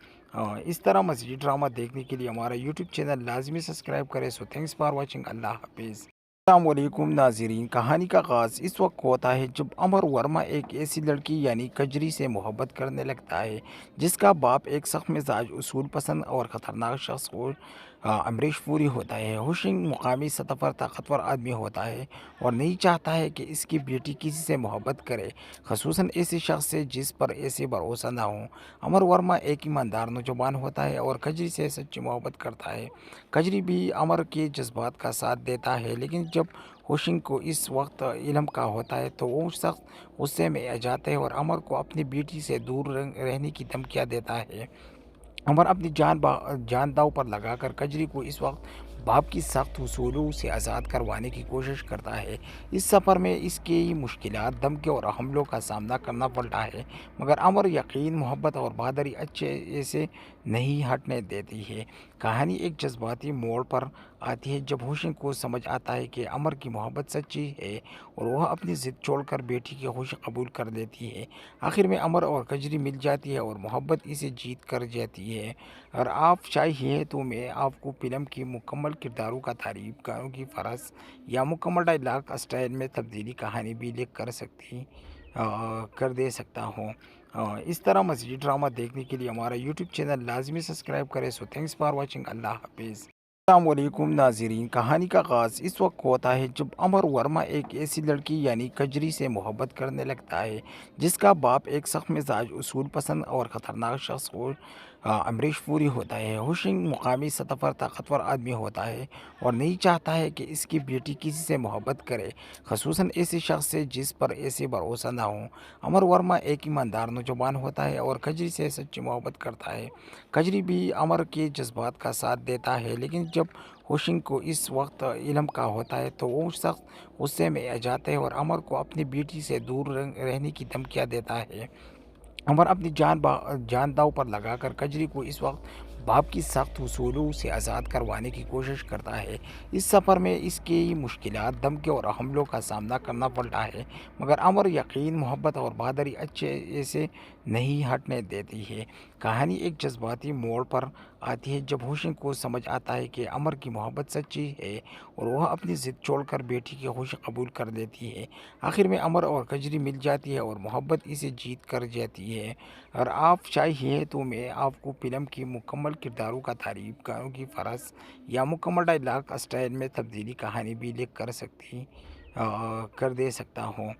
اس طرح مزید ڈرامہ دیکھنے کے لیے ہمارا یوٹیوب چینل لازمی سبسکرائب کریں۔ سو تھینکس فار واچنگ، اللہ حافظ۔ السلام علیکم ناظرین، کہانی کا آغاز اس وقت ہوتا ہے جب امر ورما ایک ایسی لڑکی یعنی کجری سے محبت کرنے لگتا ہے جس کا باپ ایک سخت مزاج، اصول پسند اور خطرناک شخص امریش پوری ہوتا ہے۔ ہوشنگ مقامی سطح پر طاقتور آدمی ہوتا ہے اور نہیں چاہتا ہے کہ اس کی بیٹی کسی سے محبت کرے، خصوصاً ایسے شخص سے جس پر ایسے بھروسہ نہ ہو۔ امر ورما ایک ایماندار نوجوان ہوتا ہے اور کجری سے سچی محبت کرتا ہے۔ کجری بھی امر کے جذبات کا ساتھ دیتا ہے، لیکن جب ہوشنگ کو اس وقت علم کا ہوتا ہے تو وہ سخت غصے میں آ جاتا ہے اور امر کو اپنی بیٹی سے دور رہنے کی دھمکیاں دیتا ہے۔ امر اپنی جان داؤ پر لگا کر کجری کو اس وقت باپ کی سخت اصولوں سے آزاد کروانے کی کوشش کرتا ہے۔ اس سفر میں اس کی مشکلات، دھمکیوں اور حملوں کا سامنا کرنا پڑتا ہے، مگر امر یقین، محبت اور بہادری اچھے سے نہیں ہٹنے دیتی ہے۔ کہانی ایک جذباتی موڑ پر آتی ہے جب ہوشنگ کو سمجھ آتا ہے کہ امر کی محبت سچی ہے اور وہ اپنی ضد چھوڑ کر بیٹی کی خوشی قبول کر لیتی ہے۔ آخر میں امر اور کجری مل جاتی ہے اور محبت اسے جیت کر جاتی ہے۔ اور آپ چاہیے تو میں آپ کو فلم کی مکمل کرداروں کا تعریف، گانوں کی فرس یا مکمل ڈائلاگ اسٹائل میں تبدیلی کہانی بھی لکھ کر دے سکتا ہوں۔ اس طرح مزید ڈرامہ دیکھنے کے لیے ہمارا یوٹیوب چینل لازمی سبسکرائب کریں۔ سو تھینکس فار واچنگ، اللہ حافظ۔ السلام علیکم ناظرین، کہانی کا آغاز اس وقت ہوتا ہے جب امر ورما ایک ایسی لڑکی یعنی کجری سے محبت کرنے لگتا ہے جس کا باپ ایک سخت مزاج، اصول پسند اور خطرناک شخص امریش پوری ہوتا ہے۔ ہوشنگ مقامی سطح پر طاقتور آدمی ہوتا ہے اور نہیں چاہتا ہے کہ اس کی بیٹی کسی سے محبت کرے، خصوصاً ایسے شخص سے جس پر ایسے بھروسہ نہ ہو۔ امر ورما ایک ایماندار نوجوان ہوتا ہے اور کجری سے سچی محبت کرتا ہے۔ کجری بھی امر کے جذبات کا ساتھ دیتا ہے، لیکن جب ہوشنگ کو اس وقت علم کا ہوتا ہے تو وہ سخت غصے میں آ جاتا ہے اور امر کو اپنی بیٹی سے دور رہنے کی دھمکیاں دیتا ہے۔ अमर अपनी जान दांव पर लगाकर कजरी को इस वक्त बाप की सख्त उसूलों से आज़ाद करवाने की कोशिश करता है। इस सफ़र में इसकी मुश्किलात, धमकी और हमलों का सामना करना पड़ता है, मगर अमर यकीन, मोहब्बत और बहादुरी अच्छे से नहीं हटने देती है। कहानी एक जज्बाती मोड़ पर आती है जब हुसैन को समझ आता है कि अमर की मोहब्बत सच्ची है और वह अपनी ज़िद छोड़कर बेटी की खुशी कबूल कर देती है। आखिर में अमर और कजरी मिल जाती है और मोहब्बत इसे जीत कर जाती है। और आप चाहिए तो मैं आपको फिल्म की मुकम्मल किरदारों का तारीफ, गानों की फरस या मुकम्मल डायलॉग स्टाइल में तब्दीली कहानी भी लिख कर दे सकता हूँ।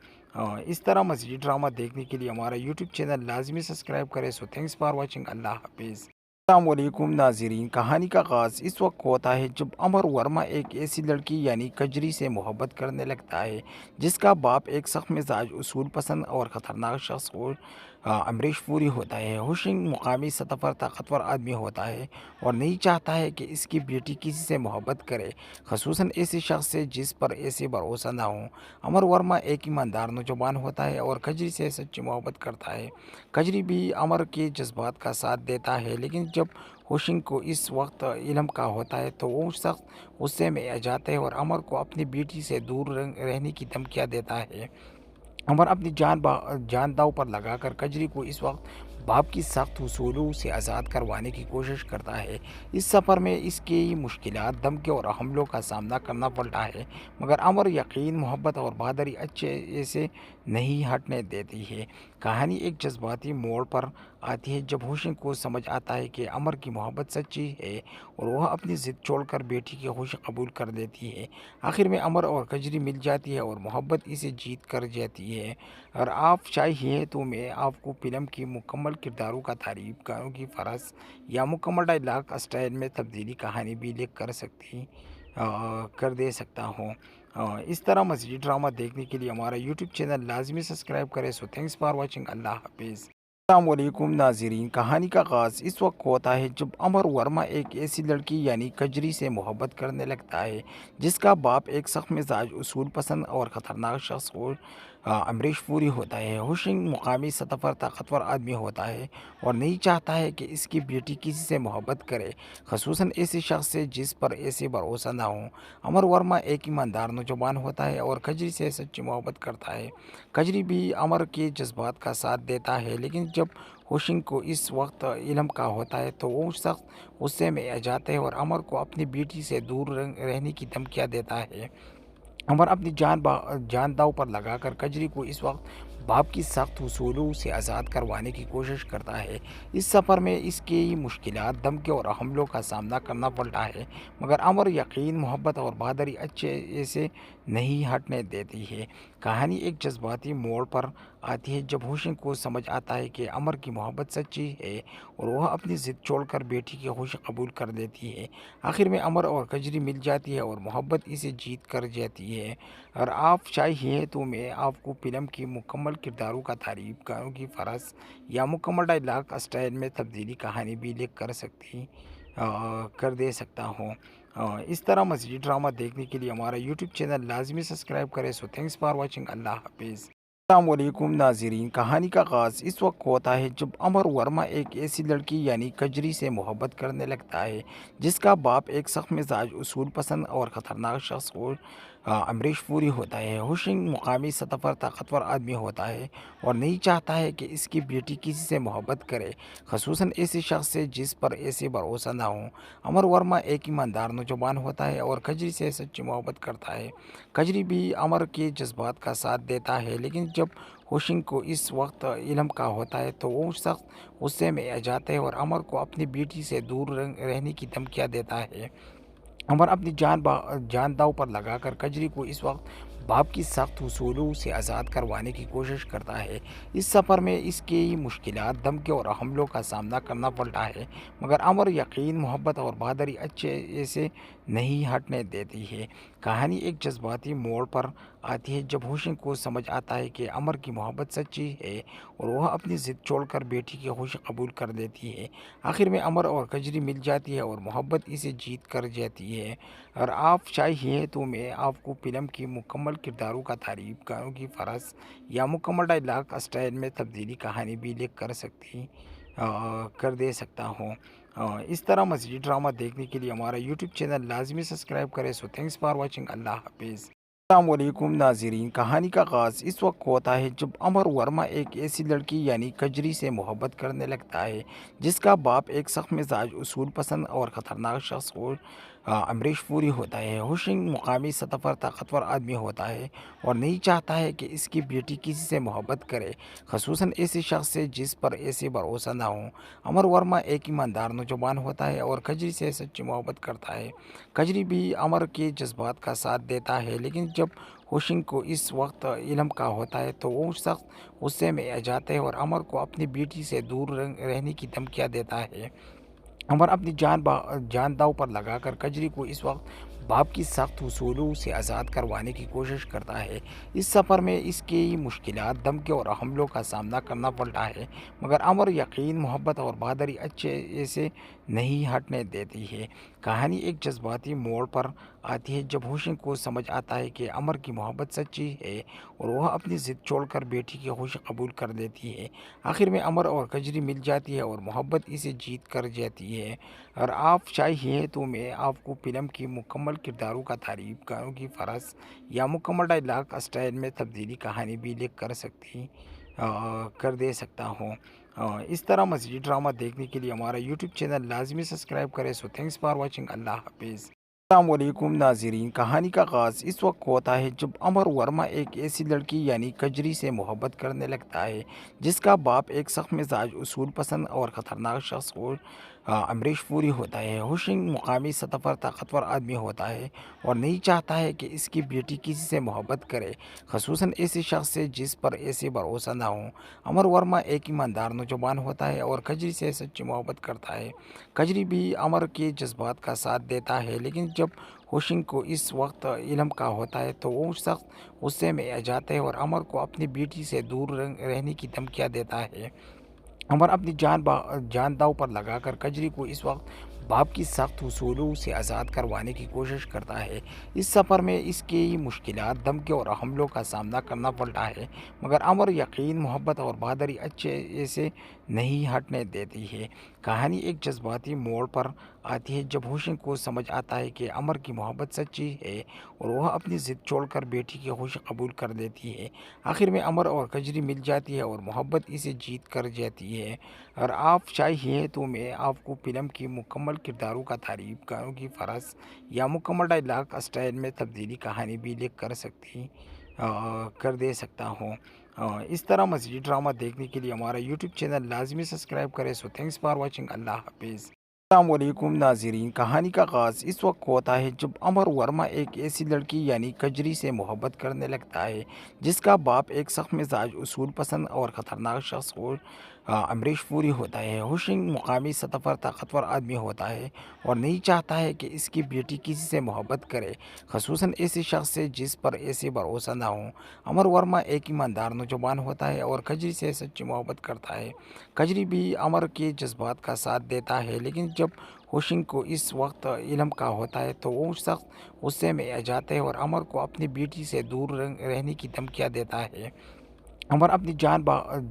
इस तरह मज़ीद ड्रामा देखने के लिए हमारा यूट्यूब चैनल लाजमी सब्सक्राइब करें। So thanks for watching. अल्लाह हाफिज़। अस्सलामुअलैकुम नाज़रीन, कहानी का आगाज़ इस वक्त होता है जब अमर वर्मा एक ऐसी लड़की यानी कजरी से मोहब्बत करने लगता है जिसका बाप एक सख्त मिजाज, उसूल पसंद और ख़तरनाक शख्स को अमरीश पूरी होता है। हुसैन मुकामी सतह पर ताकतवर आदमी होता है और नहीं चाहता है कि इसकी बेटी किसी से मोहब्बत करे, खसूसन ऐसे शख्स से जिस पर ऐसे भरोसा ना हो। अमर वर्मा एक ईमानदार नौजवान होता है और कजरी से सच्ची मोहब्बत करता है। कजरी भी अमर के जज्बात का साथ देता है, लेकिन जब हुसैन को इस वक्त इल्म का होता है तो वो शख्स गुस्से में आ जाता है और अमर को अपनी बेटी से दूर रहने की धमकियाँ देता है। अमर अपनी जान दांव पर लगाकर कजरी को इस वक्त बाप की सख्त उसूलों से आज़ाद करवाने की कोशिश करता है। इस सफ़र में इसकी मुश्किलात, धमकी और हमलों का सामना करना पड़ता है, मगर अमर यकीन, मोहब्बत और बहादुरी अच्छे से नहीं हटने देती है। कहानी एक जज्बाती मोड़ पर आती है जब हुसैन को समझ आता है कि अमर की मोहब्बत सच्ची है और वह अपनी ज़िद छोड़कर बेटी की खुशी कबूल कर देती है। आखिर में अमर और कजरी मिल जाती है और मोहब्बत इसे जीत कर जाती है। और आप चाहिए तो मैं आपको फिल्म की मुकम्मल किरदारों का तारीफ, गानों की फरस या मुकम्मल डायलॉग स्टाइल में तब्दीली कहानी भी लिख कर दे सकता हूँ। इस तरह मज़ीद ड्रामा देखने के लिए हमारा यूट्यूब चैनल लाजमी सब्सक्राइब करें। So thanks for watching. अल्लाह हाफिज़। अस्सलामुअलैकुम नाज़रीन, कहानी का आगाज़ इस वक्त होता है जब अमर वर्मा एक ऐसी लड़की यानी कजरी से मोहब्बत करने लगता है जिसका बाप एक सख्त मिजाज, उसूल पसंद और ख़तरनाक शख्स को अमरीश पूरी होता है। हुसैन मुकामी सतह पर ताकतवर आदमी होता है और नहीं चाहता है कि इसकी बेटी किसी से मोहब्बत करे, खसूसन ऐसे शख्स से जिस पर ऐसे भरोसा ना हो। अमर वर्मा एक ईमानदार नौजवान होता है और कजरी से सच्ची मोहब्बत करता है। कजरी भी अमर के जज्बात का साथ देता है, लेकिन जब हुसैन को इस वक्त इल्म का होता है तो वो शख्स गुस्से में आ जाता है और अमर को अपनी बेटी से दूर रहने की धमकियाँ देता है। अमर अपनी जान दांव पर लगाकर कजरी को इस वक्त बाप की सख्त उसूलों से आज़ाद करवाने की कोशिश करता है। इस सफ़र में इसकी मुश्किलात, धमकी और हमलों का सामना करना पड़ता है, मगर अमर यकीन, मोहब्बत और बहादुरी अच्छे से नहीं हटने देती है। कहानी एक जज्बाती मोड़ पर आती है जब हुसैन को समझ आता है कि अमर की मोहब्बत सच्ची है और वह अपनी ज़िद छोड़कर बेटी की खुशी कबूल कर देती है। आखिर में अमर और कजरी मिल जाती है और मोहब्बत इसे जीत कर जाती है। और आप चाहिए तो मैं आपको फिल्म की मुकम्मल किरदारों का तारीफ, गानों की फरस या मुकम्मल डायलॉग स्टाइल में तब्दीली कहानी भी लिख कर दे सकता हूँ। इस तरह मज़ीद ड्रामा देखने के लिए हमारा यूट्यूब चैनल लाजमी सब्सक्राइब करें। So thanks for watching. अल्लाह हाफिज़। अस्सलामुअलैकुम नाज़रीन, कहानी का आगाज़ इस वक्त होता है जब अमर वर्मा एक ऐसी लड़की यानी कजरी से मोहब्बत करने लगता है जिसका बाप एक सख्त मिजाज, उसूल पसंद और ख़तरनाक शख्स को अमरीश पूरी होता है। हुसैन मुकामी सतह पर ताकतवर आदमी होता है और नहीं चाहता है कि इसकी बेटी किसी से मोहब्बत करे, खसूसन ऐसे शख्स से जिस पर ऐसे भरोसा ना हो। अमर वर्मा एक ईमानदार नौजवान होता है और कजरी से सच्ची मोहब्बत करता है। कजरी भी अमर के जज्बात का साथ देता है, लेकिन जब हुसैन को इस वक्त इल्म का होता है तो वो शख्स गुस्से में आ जाता है और अमर को अपनी बेटी से दूर रहने की धमकियाँ देता है। अमर अपनी जान दांव पर लगाकर कजरी को इस वक्त बाप की सख्त उसूलों से आज़ाद करवाने की कोशिश करता है। इस सफ़र में इसकी मुश्किलात, धमकी और हमलों का सामना करना पड़ता है, मगर अमर यकीन, मोहब्बत और बहादुरी अच्छे से نہیں ہٹنے دیتی ہے۔ کہانی ایک جذباتی موڑ پر آتی ہے جب ہوشنگ کو سمجھ آتا ہے کہ امر کی محبت سچی ہے اور وہ اپنی ضد چھوڑ کر بیٹی کی خوشی قبول کر دیتی ہے۔ آخر میں امر اور کجری مل جاتی ہے اور محبت اسے جیت کر جاتی ہے۔ اور آپ چاہیے تو میں آپ کو فلم کی مکمل کرداروں کا تعریف، گانوں کی فرس یا مکمل ڈائلاگ اسٹائل میں تبدیلی کہانی بھی لکھ کر دے سکتا ہوں۔ اس طرح مزید ڈرامہ دیکھنے کے لیے ہمارا یوٹیوب چینل لازمی سبسکرائب کریں۔ سو تھینکس فار واچنگ، اللہ حافظ۔ السلام علیکم ناظرین، کہانی کا آغاز اس وقت ہوتا ہے جب امر ورما ایک ایسی لڑکی یعنی کجری سے محبت کرنے لگتا ہے جس کا باپ ایک سخت مزاج، اصول پسند اور خطرناک شخص امریش پوری ہوتا ہے۔ ہوشنگ مقامی سطح پر طاقتور آدمی ہوتا ہے اور نہیں چاہتا ہے کہ اس کی بیٹی کسی سے محبت کرے، خصوصاً ایسے شخص سے جس پر ایسے بھروسہ نہ ہو۔ امر ورما ایک ایماندار نوجوان ہوتا ہے اور کجری سے سچی محبت کرتا ہے۔ کجری بھی امر کے جذبات کا ساتھ دیتا ہے، لیکن جب ہوشنگ کو اس وقت علم کا ہوتا ہے تو وہ سخت غصے میں آ جاتا ہے اور امر کو اپنی بیٹی سے دور رہنے کی دھمکیاں دیتا ہے۔ امر اپنی جان داؤ پر لگا کر کجری کو اس وقت باپ کی سخت اصولوں سے آزاد کروانے کی کوشش کرتا ہے۔ اس سفر میں اس کی مشکلات، دھمکی اور حملوں کا سامنا کرنا پڑتا ہے، مگر امر یقین، محبت اور بہادری اچھے سے نہیں ہٹنے دیتی ہے۔ کہانی ایک جذباتی موڑ پر آتی ہے جب ہوشنگ کو سمجھ آتا ہے کہ امر کی محبت سچی ہے اور وہ اپنی ضد چھوڑ کر بیٹی کی خوشی قبول کر دیتی ہے۔ آخر میں امر اور کجری مل جاتی ہے اور محبت اسے جیت کر جاتی ہے۔ اور آپ چاہیے تو میں آپ کو فلم کی مکمل کرداروں کا تعریف، گانوں کی فرس یا مکمل ڈائلاگ اسٹائل میں تبدیلی کہانی بھی لکھ کر دے سکتا ہوں۔ اس طرح مزید ڈرامہ دیکھنے کے لیے ہمارا یوٹیوب چینل لازمی سبسکرائب کریں۔ سو تھینکس فار واچنگ، اللہ حافظ۔ السلام علیکم ناظرین، کہانی کا آغاز اس وقت ہوتا ہے جب امر ورما ایک ایسی لڑکی یعنی کجری سے محبت کرنے لگتا ہے جس کا باپ ایک سخت مزاج، اصول پسند اور خطرناک شخص امریش پوری ہوتا ہے۔ ہوشنگ مقامی سطح پر طاقتور آدمی ہوتا ہے اور نہیں چاہتا ہے کہ اس کی بیٹی کسی سے محبت کرے، خصوصاً ایسے شخص سے جس پر ایسے بھروسہ نہ ہو۔ امر ورما ایک ایماندار نوجوان ہوتا ہے اور کجری سے سچی محبت کرتا ہے۔ کجری بھی امر کے جذبات کا ساتھ دیتا ہے، لیکن جب ہوشنگ کو اس وقت علم کا ہوتا ہے تو وہ سخت غصے میں آ جاتا ہے اور امر کو اپنی بیٹی سے دور رہنے کی دھمکیاں دیتا ہے۔ امر اپنی جان داؤ پر لگا کر کجری کو اس وقت باپ کی سخت اصولوں سے آزاد کروانے کی کوشش کرتا ہے۔ اس سفر میں اس کی مشکلات، دھمکی اور حملوں کا سامنا کرنا پڑتا ہے، مگر امر یقین، محبت اور بہادری اچھے سے نہیں ہٹنے دیتی ہے۔ کہانی ایک جذباتی موڑ پر آتی ہے جب ہوشنگ کو سمجھ آتا ہے کہ امر کی محبت سچی ہے اور وہ اپنی ضد چھوڑ کر بیٹی کی خوشی قبول کر دیتی ہے۔ آخر میں امر اور کجری مل جاتی ہے اور محبت اسے جیت کر جاتی ہے۔ اور آپ چاہیے تو میں آپ کو فلم کی مکمل کرداروں کا تعریف، گانوں کی فرس یا مکمل ڈائلاگ اسٹائل میں تبدیلی کہانی بھی لکھ کر دے سکتا ہوں۔ اس طرح مزید ڈرامہ دیکھنے کے لیے ہمارا یوٹیوب چینل لازمی سبسکرائب کریں۔ سو تھینکس فار واچنگ، اللہ حافظ۔ السلام علیکم ناظرین، کہانی کا آغاز اس وقت ہوتا ہے جب امر ورما ایک ایسی لڑکی یعنی کجری سے محبت کرنے لگتا ہے جس کا باپ ایک سخت مزاج، اصول پسند اور خطرناک شخص امریش پوری ہوتا ہے۔ ہوشنگ مقامی سطح پر طاقتور آدمی ہوتا ہے اور نہیں چاہتا ہے کہ اس کی بیٹی کسی سے محبت کرے، خصوصاً ایسے شخص سے جس پر ایسے بھروسہ نہ ہو۔ امر ورما ایک ایماندار نوجوان ہوتا ہے اور کجری سے سچی محبت کرتا ہے۔ کجری بھی امر کے جذبات کا ساتھ دیتا ہے، لیکن جب ہوشنگ کو اس وقت علم کا ہوتا ہے تو وہ سخت غصے میں آ جاتا ہے اور امر کو اپنی بیٹی سے دور رہنے کی دھمکیاں دیتا ہے۔ امر اپنی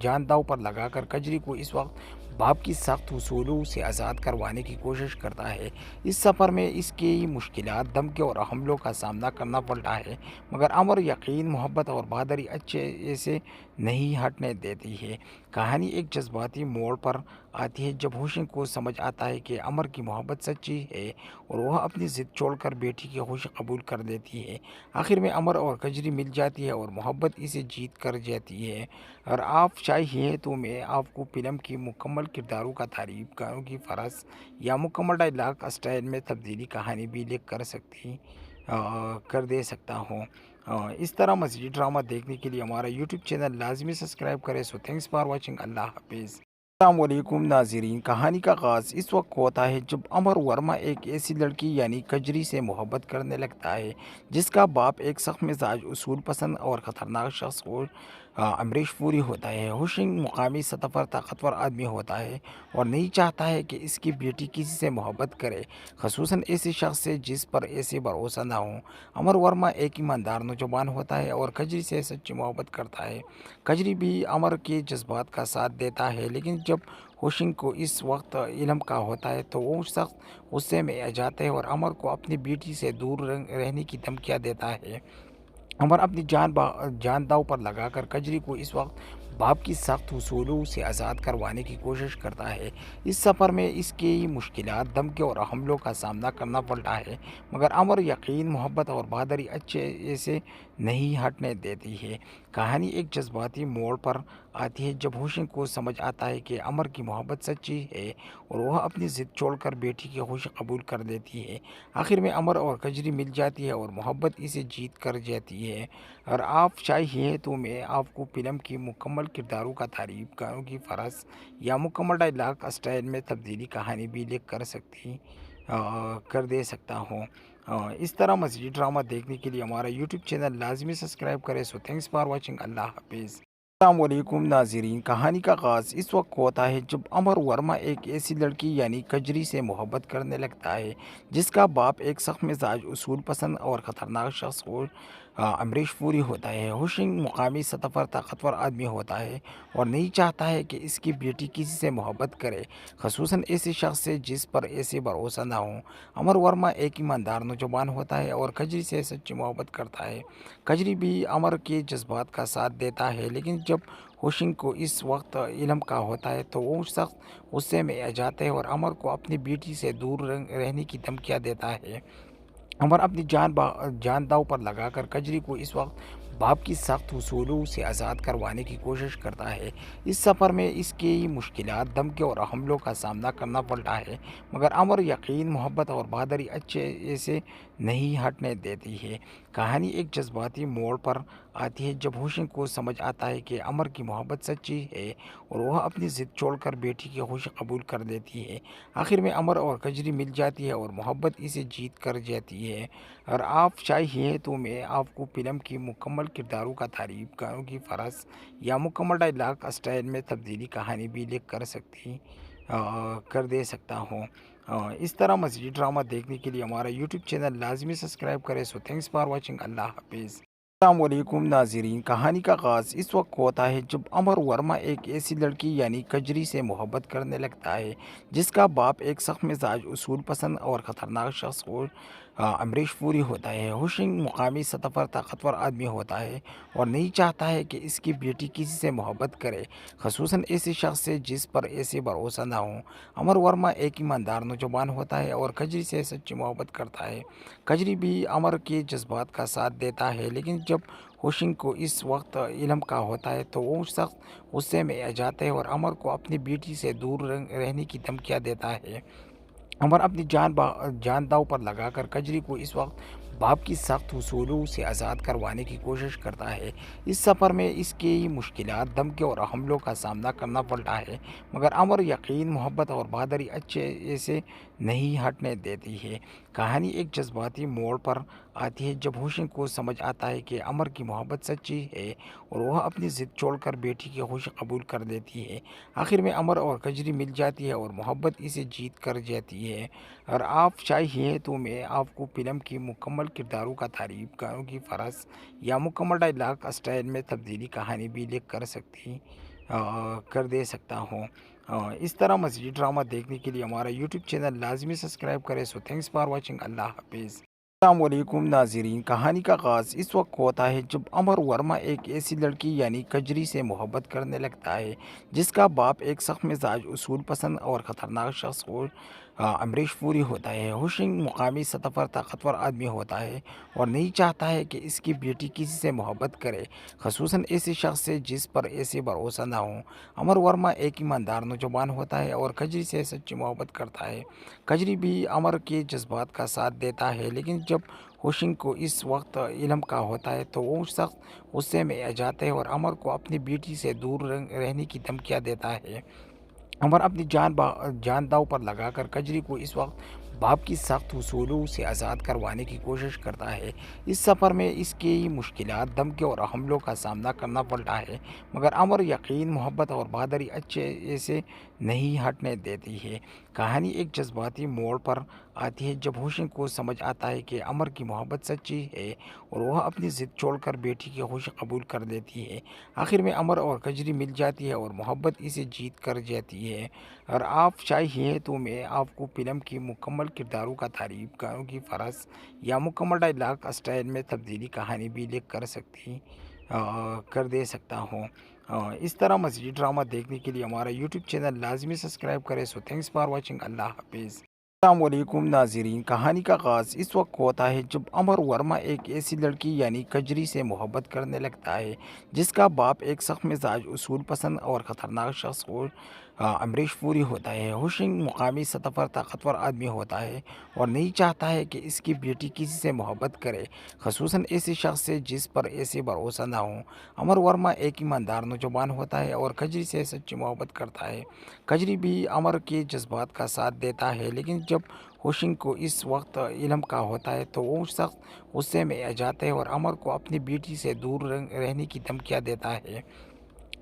جان داؤ پر لگا کر کجری کو اس وقت باپ کی سخت اصولوں سے آزاد کروانے کی کوشش کرتا ہے۔ اس سفر میں اس کی مشکلات، دھمکی اور حملوں کا سامنا کرنا پڑتا ہے، مگر امر یقین، محبت اور بہادری اچھے سے نہیں ہٹنے دیتی ہے۔ کہانی ایک جذباتی موڑ پر آتی ہے جب ہوشنگ کو سمجھ آتا ہے کہ امر کی محبت سچی ہے اور وہ اپنی ضد چھوڑ کر بیٹی کی خوشی قبول کر دیتی ہے۔ آخر میں امر اور کجری مل جاتی ہے اور محبت اسے جیت کر جاتی ہے۔ اور آپ چاہیے تو میں آپ کو فلم کی مکمل کرداروں کا تعریف، گانوں کی فرس یا مکمل ڈائلاگ اسٹائل میں تبدیلی کہانی بھی لکھ کر دے سکتا ہوں۔ اس طرح مزید ڈرامہ دیکھنے کے لیے ہمارا یوٹیوب چینل لازمی سبسکرائب کریں۔ سو تھینکس فار واچنگ، اللہ حافظ۔ अस्सलाम वालेकुम नाज़रीन। कहानी का आगाज़ इस वक्त होता है जब अमर वर्मा एक ऐसी लड़की यानी कजरी से मोहब्बत करने लगता है जिसका बाप एक सख्त मिजाज उसूल पसंद और ख़तरनाक शख्स को अमरीश पूरी होता है। हुशिंग मुकामी सतह पर ताकतवर आदमी होता है और नहीं चाहता है कि इसकी बेटी किसी से मोहब्बत करे, खसूसन ऐसे शख्स से जिस पर ऐसे भरोसा ना हो। अमर वर्मा एक ईमानदार नौजवान होता है और कजरी से सच्ची मोहब्बत करता है। कजरी भी अमर के जज्बात का साथ देता है, लेकिन जब हुशिंग को इस वक्त इल्म का होता है तो वो शख्स गुस्से में आ जाता है और अमर को अपनी बेटी से दूर रहने की धमकियाँ देता है। अमर अपनी जान दांव पर लगाकर कजरी को इस वक्त बाप की सख्त उसूलों से आज़ाद करवाने की कोशिश करता है। इस सफ़र में इसकी मुश्किलात, धमकी और हमलों का सामना करना पड़ता है, मगर अमर यकीन, मोहब्बत और बहादुरी अच्छे से नहीं हटने देती है। कहानी एक जज्बाती मोड़ पर आती है जब हुशिंग को समझ आता है कि अमर की मोहब्बत सच्ची है और वह अपनी ज़िद छोड़कर बेटी की खुशी कबूल कर लेती है। आखिर में अमर और कजरी मिल जाती है और मोहब्बत इसे जीत कर जाती है। और आप चाहिए तो मैं आपको फिल्म की मुकम्मल किरदारों का तारीफ, गानों की फरस या मुकम्मल डायलॉग स्टाइल में तब्दीली कहानी भी लिख कर दे सकता हूँ। इस तरह मज़ीद ड्रामा देखने के लिए हमारा यूट्यूब चैनल लाजमी सब्सक्राइब करें। So thanks for watching. अल्लाह हाफिज़। अस्सलाम वालेकुम नाज़रीन। कहानी का आगाज़ इस वक्त होता है जब अमर वर्मा एक ऐसी लड़की यानी कजरी से मोहब्बत करने लगता है जिसका बाप एक सख्त मिजाज, उसूल पसंद और ख़तरनाक शख्स को अमरीश पूरी होता है। हुशिंग मुकामी सतह पर ताकतवर आदमी होता है और नहीं चाहता है कि इसकी बेटी किसी से मोहब्बत करे, खसूसन ऐसे शख्स से जिस पर ऐसे भरोसा ना हो। अमर वर्मा एक ईमानदार नौजवान होता है और कजरी से सच्ची मोहब्बत करता है। कजरी भी अमर के जज्बात का साथ देता है, लेकिन जब हुशिंग को इस वक्त इल्म का होता है तो वो शख्स गुस्से में आ जाता है और अमर को अपनी बेटी से दूर रहने की धमकियाँ देता है। अमर अपनी जान दांव पर लगाकर कजरी को इस वक्त बाप की सख्त उसूलों से आज़ाद करवाने की कोशिश करता है। इस सफ़र में इसकी मुश्किलात, धमकी और हमलों का सामना करना पड़ता है, मगर अमर यकीन, मोहब्बत और बहादुरी अच्छे से नहीं हटने देती है। कहानी एक जज्बाती मोड़ पर आती है जब हुशिंग को समझ आता है कि अमर की मोहब्बत सच्ची है और वह अपनी ज़िद छोड़कर बेटी की खुशी कबूल कर लेती है। आखिर में अमर और कजरी मिल जाती है और मोहब्बत इसे जीत कर जाती है। और आप चाहिए तो मैं आपको फिल्म की मुकम्मल किरदारों का तारीफ, गानों की फरस या मुकम्मल डायलॉग स्टाइल में तब्दीली कहानी भी लिख कर दे सकता हूँ। इस तरह मज़ीद ड्रामा देखने के लिए हमारा यूट्यूब चैनल लाजमी सब्सक्राइब करें। So thanks for watching. अल्लाह हाफिज़। अस्सलाम वालेकुम नाज़रीन। कहानी का आगाज़ इस वक्त होता है जब अमर वर्मा एक ऐसी लड़की यानी कजरी से मोहब्बत करने लगता है जिसका बाप एक सख्त मिजाज, उसूल पसंद और ख़तरनाक शख्स को अमरीश पूरी होता है। हुशिंग मुकामी सतह पर ताकतवर आदमी होता है और नहीं चाहता है कि इसकी बेटी किसी से मोहब्बत करे, खसूसन ऐसे शख्स से जिस पर ऐसे भरोसा ना हो। अमर वर्मा एक ईमानदार नौजवान होता है और कजरी से सच्ची मोहब्बत करता है। कजरी भी अमर के जज्बात का साथ देता है, लेकिन जब हुशिंग को इस वक्त इल्म का होता है तो वो शख्स गुस्से में आ जाता है और अमर को अपनी बेटी से दूर रहने की धमकियाँ देता है। अमर अपनी जान दांव पर लगाकर कजरी को इस वक्त बाप की सख्त उसूलों से आज़ाद करवाने की कोशिश करता है। इस सफ़र में इसकी मुश्किलात, धमकी और हमलों का सामना करना पड़ता है, मगर अमर यकीन, मोहब्बत और बहादुरी अच्छे से नहीं हटने देती है। कहानी एक जज्बाती मोड़ पर आती है जब हुशिंग को समझ आता है कि अमर की मोहब्बत सच्ची है और वह अपनी ज़िद छोड़कर बेटी की खुशी कबूल कर लेती है। आखिर में अमर और कजरी मिल जाती है और मोहब्बत इसे जीत कर जाती है। और आप चाहिए तो मैं आपको फिल्म की मुकम्मल किरदारों का तारीफ, गानों की फरस या मुकम्मल डायलॉग स्टाइल में तब्दीली कहानी भी लिख कर दे सकता हूँ। इस तरह मज़ीद ड्रामा देखने के लिए हमारा यूट्यूब चैनल लाजमी सब्सक्राइब करें। So thanks for watching. अल्लाह हाफिज़। अस्सलाम वालेकुम नाज़रीन। कहानी का आगाज़ इस वक्त होता है जब अमर वर्मा एक ऐसी लड़की यानी कजरी से मोहब्बत करने लगता है जिसका बाप एक सख्त मिजाज, उसूल पसंद और ख़तरनाक शख्स को अमरीश पूरी होता है। हुशिंग मुकामी सतह पर ताकतवर आदमी होता है और नहीं चाहता है कि इसकी बेटी किसी से मोहब्बत करे, खसूसन ऐसे शख्स से जिस पर ऐसे भरोसा ना हो। अमर वर्मा एक ईमानदार नौजवान होता है और कजरी से सच्ची मोहब्बत करता है। कजरी भी अमर के जज्बात का साथ देता है, लेकिन जब हुशिंग को इस वक्त इल्म का होता है तो वो शख्स गुस्से में आ जाता है और अमर को अपनी बेटी से दूर रहने की धमकियाँ देता है। अमर अपनी जान दांव पर लगाकर कजरी को इस वक्त बाप की सख्त उसूलों से आज़ाद करवाने की कोशिश करता है। इस सफ़र में इसकी मुश्किलात, धमकी और हमलों का सामना करना पड़ता है, मगर अमर यकीन, मोहब्बत और बहादुरी अच्छे से नहीं हटने देती है। कहानी एक जज्बाती मोड़ पर आती है जब हुसैन को समझ आता है कि अमर की मोहब्बत सच्ची है और वह अपनी ज़िद छोड़कर बेटी की खुशी कबूल कर लेती है। आखिर में अमर और कजरी मिल जाती है और मोहब्बत इसे जीत कर जाती है। और आप चाहिए तो मैं आपको फ़िल्म की मुकम्मल किरदारों का तारीफ, गानों की फ़रस या मुकम्मल डायलॉग स्टाइल में तब्दीली कहानी भी लिख कर दे सकता हूँ। इस तरह मज़ीद ड्रामा देखने के लिए हमारा यूट्यूब चैनल लाजमी सब्सक्राइब करें। So thanks for watching. अल्लाह हाफिज़। अस्सलामुअलैकुम नाज़रीन, कहानी का आगाज़ इस वक्त होता है जब अमर वर्मा एक ऐसी लड़की यानी कजरी से मोहब्बत करने लगता है जिसका बाप एक सख्त मिजाज, उसूल पसंद और ख़तरनाक शख्स को अमरीश पूरी होता है। हुसैन मुकामी सतह पर ताकतवर आदमी होता है और नहीं चाहता है कि इसकी बेटी किसी से मोहब्बत करे, खसूसन ऐसे शख्स से जिस पर ऐसे भरोसा ना हो। अमर वर्मा एक ईमानदार नौजवान होता है और कजरी से सच्ची मोहब्बत करता है। कजरी भी अमर के जज्बात का साथ देता है, लेकिन जब हुसैन को इस वक्त इल्म का होता है तो वो शख्स गुस्से में आ जाता है और अमर को अपनी बेटी से दूर रहने की धमकियाँ देता है।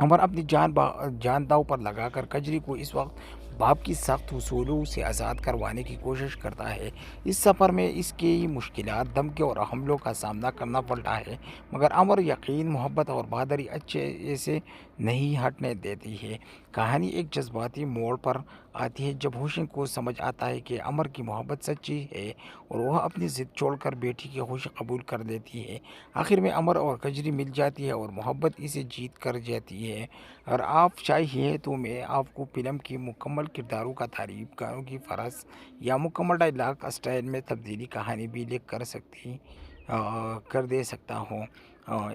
अमर अपनी जान दांव पर लगाकर कजरी को इस वक्त बाप की सख्त उसूलों से आज़ाद करवाने की कोशिश करता है। इस सफ़र में इसकी मुश्किलात, धमकी और हमलों का सामना करना पड़ता है, मगर अमर यकीन, मोहब्बत और बहादुरी अच्छे से नहीं हटने देती है। कहानी एक जज्बाती मोड़ पर आती है जब हुसैन को समझ आता है कि अमर की मोहब्बत सच्ची है और वह अपनी ज़िद छोड़कर बेटी की खुशी कबूल कर लेती है। आखिर में अमर और कजरी मिल जाती है और मोहब्बत इसे जीत कर जाती है। और आप चाहिए तो मैं आपको फ़िल्म की मुकम्मल किरदारों का तारीफ, गानों की फ़रस या मुकम्मल डायलॉग स्टाइल में तब्दीली कहानी भी लिख कर दे सकता हूँ।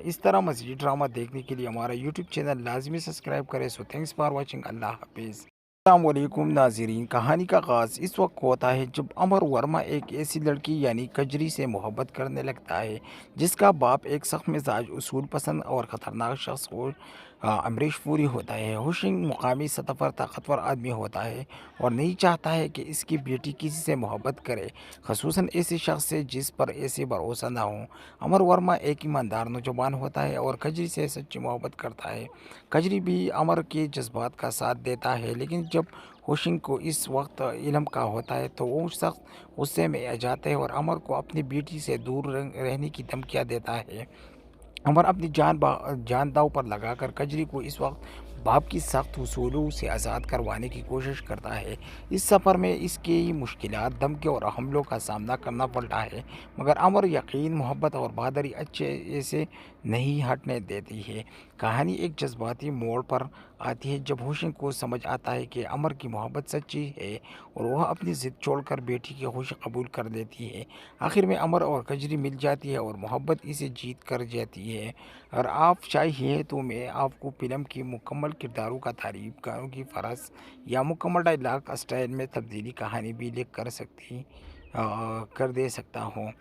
इस तरह मज़ीद ड्रामा देखने के लिए हमारा यूट्यूब चैनल लाजमी सब्सक्राइब करें। So thanks for watching. अल्लाह हाफिज़। अस्सलामुअलैकुम नाज़रीन, कहानी का आगाज़ इस वक्त होता है जब अमर वर्मा एक ऐसी लड़की यानी कजरी से मोहब्बत करने लगता है जिसका बाप एक सख्त मिजाज, उसूल पसंद और ख़तरनाक शख्स को अमरीश पूरी होता है। हुसैन मुकामी सतह पर ताकतवर आदमी होता है और नहीं चाहता है कि इसकी बेटी किसी से मोहब्बत करे, खसूसन ऐसे शख्स से जिस पर ऐसे भरोसा ना हो। अमर वर्मा एक ईमानदार नौजवान होता है और कजरी से सच्ची मोहब्बत करता है। कजरी भी अमर के जज्बात का साथ देता है, लेकिन जब हुसैन को इस वक्त इल्म का होता है तो वो शख्स गुस्से में आ जाता है और अमर को अपनी बेटी से दूर रहने की धमकियाँ देता है। अमर अपनी जान दांव पर लगाकर कजरी को इस वक्त बाप की सख्त उसूलों से आज़ाद करवाने की कोशिश करता है। इस सफ़र में इसकी मुश्किलात, धमकी और हमलों का सामना करना पड़ता है, मगर अमर यकीन, मोहब्बत और बहादुरी अच्छे से नहीं हटने देती है। कहानी एक जज्बाती मोड़ पर आती है जब हुसैन को समझ आता है कि अमर की मोहब्बत सच्ची है और वह अपनी ज़िद छोड़कर बेटी की खुशी कबूल कर लेती है। आखिर में अमर और कजरी मिल जाती है और मोहब्बत इसे जीत कर जाती है। और आप चाहिए तो मैं आपको फ़िल्म की मुकम्मल किरदारों का तारीफ, गानों की फ़रस या मुकम्मल डायलॉग स्टाइल में तब्दीली कहानी भी लिख कर दे सकता हूँ।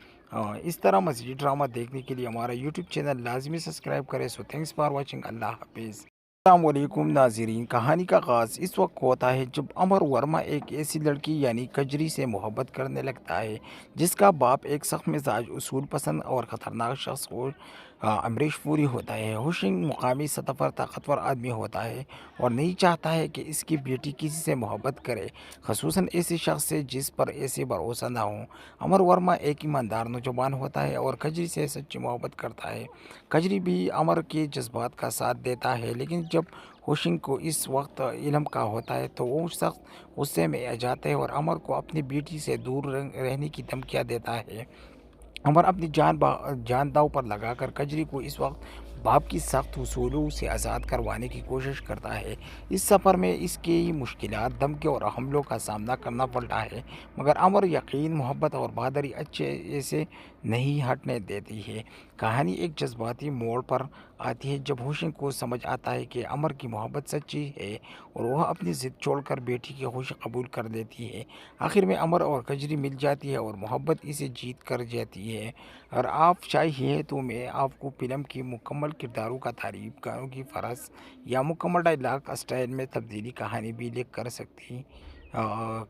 इस तरह मज़ीद ड्रामा देखने के लिए हमारा यूट्यूब चैनल लाजमी सब्सक्राइब करें। So thanks for watching. अल्लाह हाफिज़। अस्सलामुअलैकुम नाज़रीन, कहानी का आगाज़ इस वक्त होता है जब अमर वर्मा एक ऐसी लड़की यानी कजरी से मोहब्बत करने लगता है जिसका बाप एक सख्त मिजाज, उसूल पसंद और ख़तरनाक शख्स को अमरीश पूरी होता है। हुसैन मुकामी सतह पर ताकतवर आदमी होता है और नहीं चाहता है कि इसकी बेटी किसी से मोहब्बत करे, खसूसन ऐसे शख्स से जिस पर ऐसे भरोसा ना हो। अमर वर्मा एक ईमानदार नौजवान होता है और कजरी से सच्ची मोहब्बत करता है। कजरी भी अमर के जज्बात का साथ देता है, लेकिन जब हुसैन को इस वक्त इल्म का होता है तो वो शख्स गुस्से में आ जाता है और अमर को अपनी बेटी से दूर रहने की धमकियाँ देता है। अमर अपनी जान दांव पर लगाकर कजरी को इस वक्त बाप की सख्त उसूलों से आज़ाद करवाने की कोशिश करता है। इस सफ़र में इसकी मुश्किलात, धमकी और हमलों का सामना करना पड़ता है, मगर अमर यकीन, मोहब्बत और बहादुरी अच्छे से نہیں ہٹنے دیتی ہے۔ کہانی ایک جذباتی موڑ پر آتی ہے جب ہوشنگ کو سمجھ آتا ہے کہ امر کی محبت سچی ہے اور وہ اپنی ضد چھوڑ کر بیٹی کی خوشی قبول کر دیتی ہے۔ آخر میں امر اور کجری مل جاتی ہے اور محبت اسے جیت کر جاتی ہے۔ اور آپ چاہیے تو میں آپ کو فلم کی مکمل کرداروں کا تعریف، گانوں کی فہرست یا مکمل ڈائلاگ اسٹائل میں تبدیلی کہانی بھی لکھ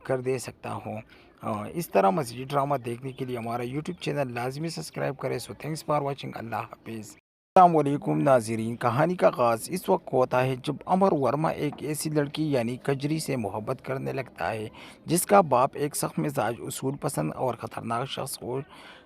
کر دے سکتا ہوں۔ اس طرح مزید ڈرامہ دیکھنے کے لیے ہمارا یوٹیوب چینل لازمی سبسکرائب کریں۔ سو تھینکس فار واچنگ۔ اللہ حافظ۔ السلام علیکم ناظرین، کہانی کا آغاز اس وقت ہوتا ہے جب امر ورما ایک ایسی لڑکی یعنی کجری سے محبت کرنے لگتا ہے جس کا باپ ایک سخت مزاج، اصول پسند اور خطرناک شخص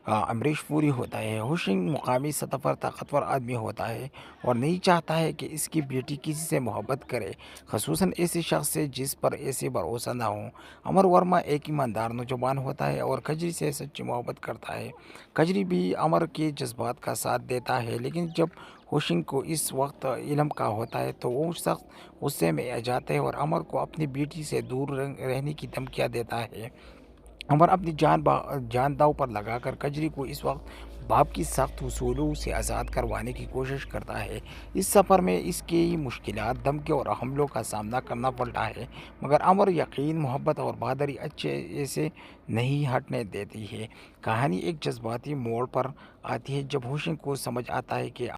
امریش پوری ہوتا ہے۔ ہوشنگ مقامی سطح پر طاقتور آدمی ہوتا ہے اور نہیں چاہتا ہے کہ اس کی بیٹی کسی سے محبت کرے، خصوصاً ایسے شخص سے جس پر ایسے بھروسہ نہ ہو۔ امر ورما ایک ایماندار نوجوان ہوتا ہے اور کجری سے سچی محبت کرتا ہے۔ کجری بھی امر کے جذبات کا ساتھ دیتا ہے، لیکن جب ہوشنگ کو اس وقت علم کا ہوتا ہے تو وہ سخت غصے میں آ جاتا ہے اور امر کو اپنی بیٹی سے دور رہنے کی دھمکیاں دیتا ہے۔ امر اپنی جان داؤ پر لگا کر کجری کو اس وقت باپ کی سخت اصولوں سے آزاد کروانے کی کوشش کرتا ہے۔ اس سفر میں اس کی مشکلات، دھمکی اور حملوں کا سامنا کرنا پڑتا ہے، مگر امر یقین، محبت اور بہادری ایسے نہیں ہٹنے دیتی ہے۔ کہانی ایک جذباتی موڑ پر آتی ہے جب ہوشنگ کو سمجھ آتا ہے کہ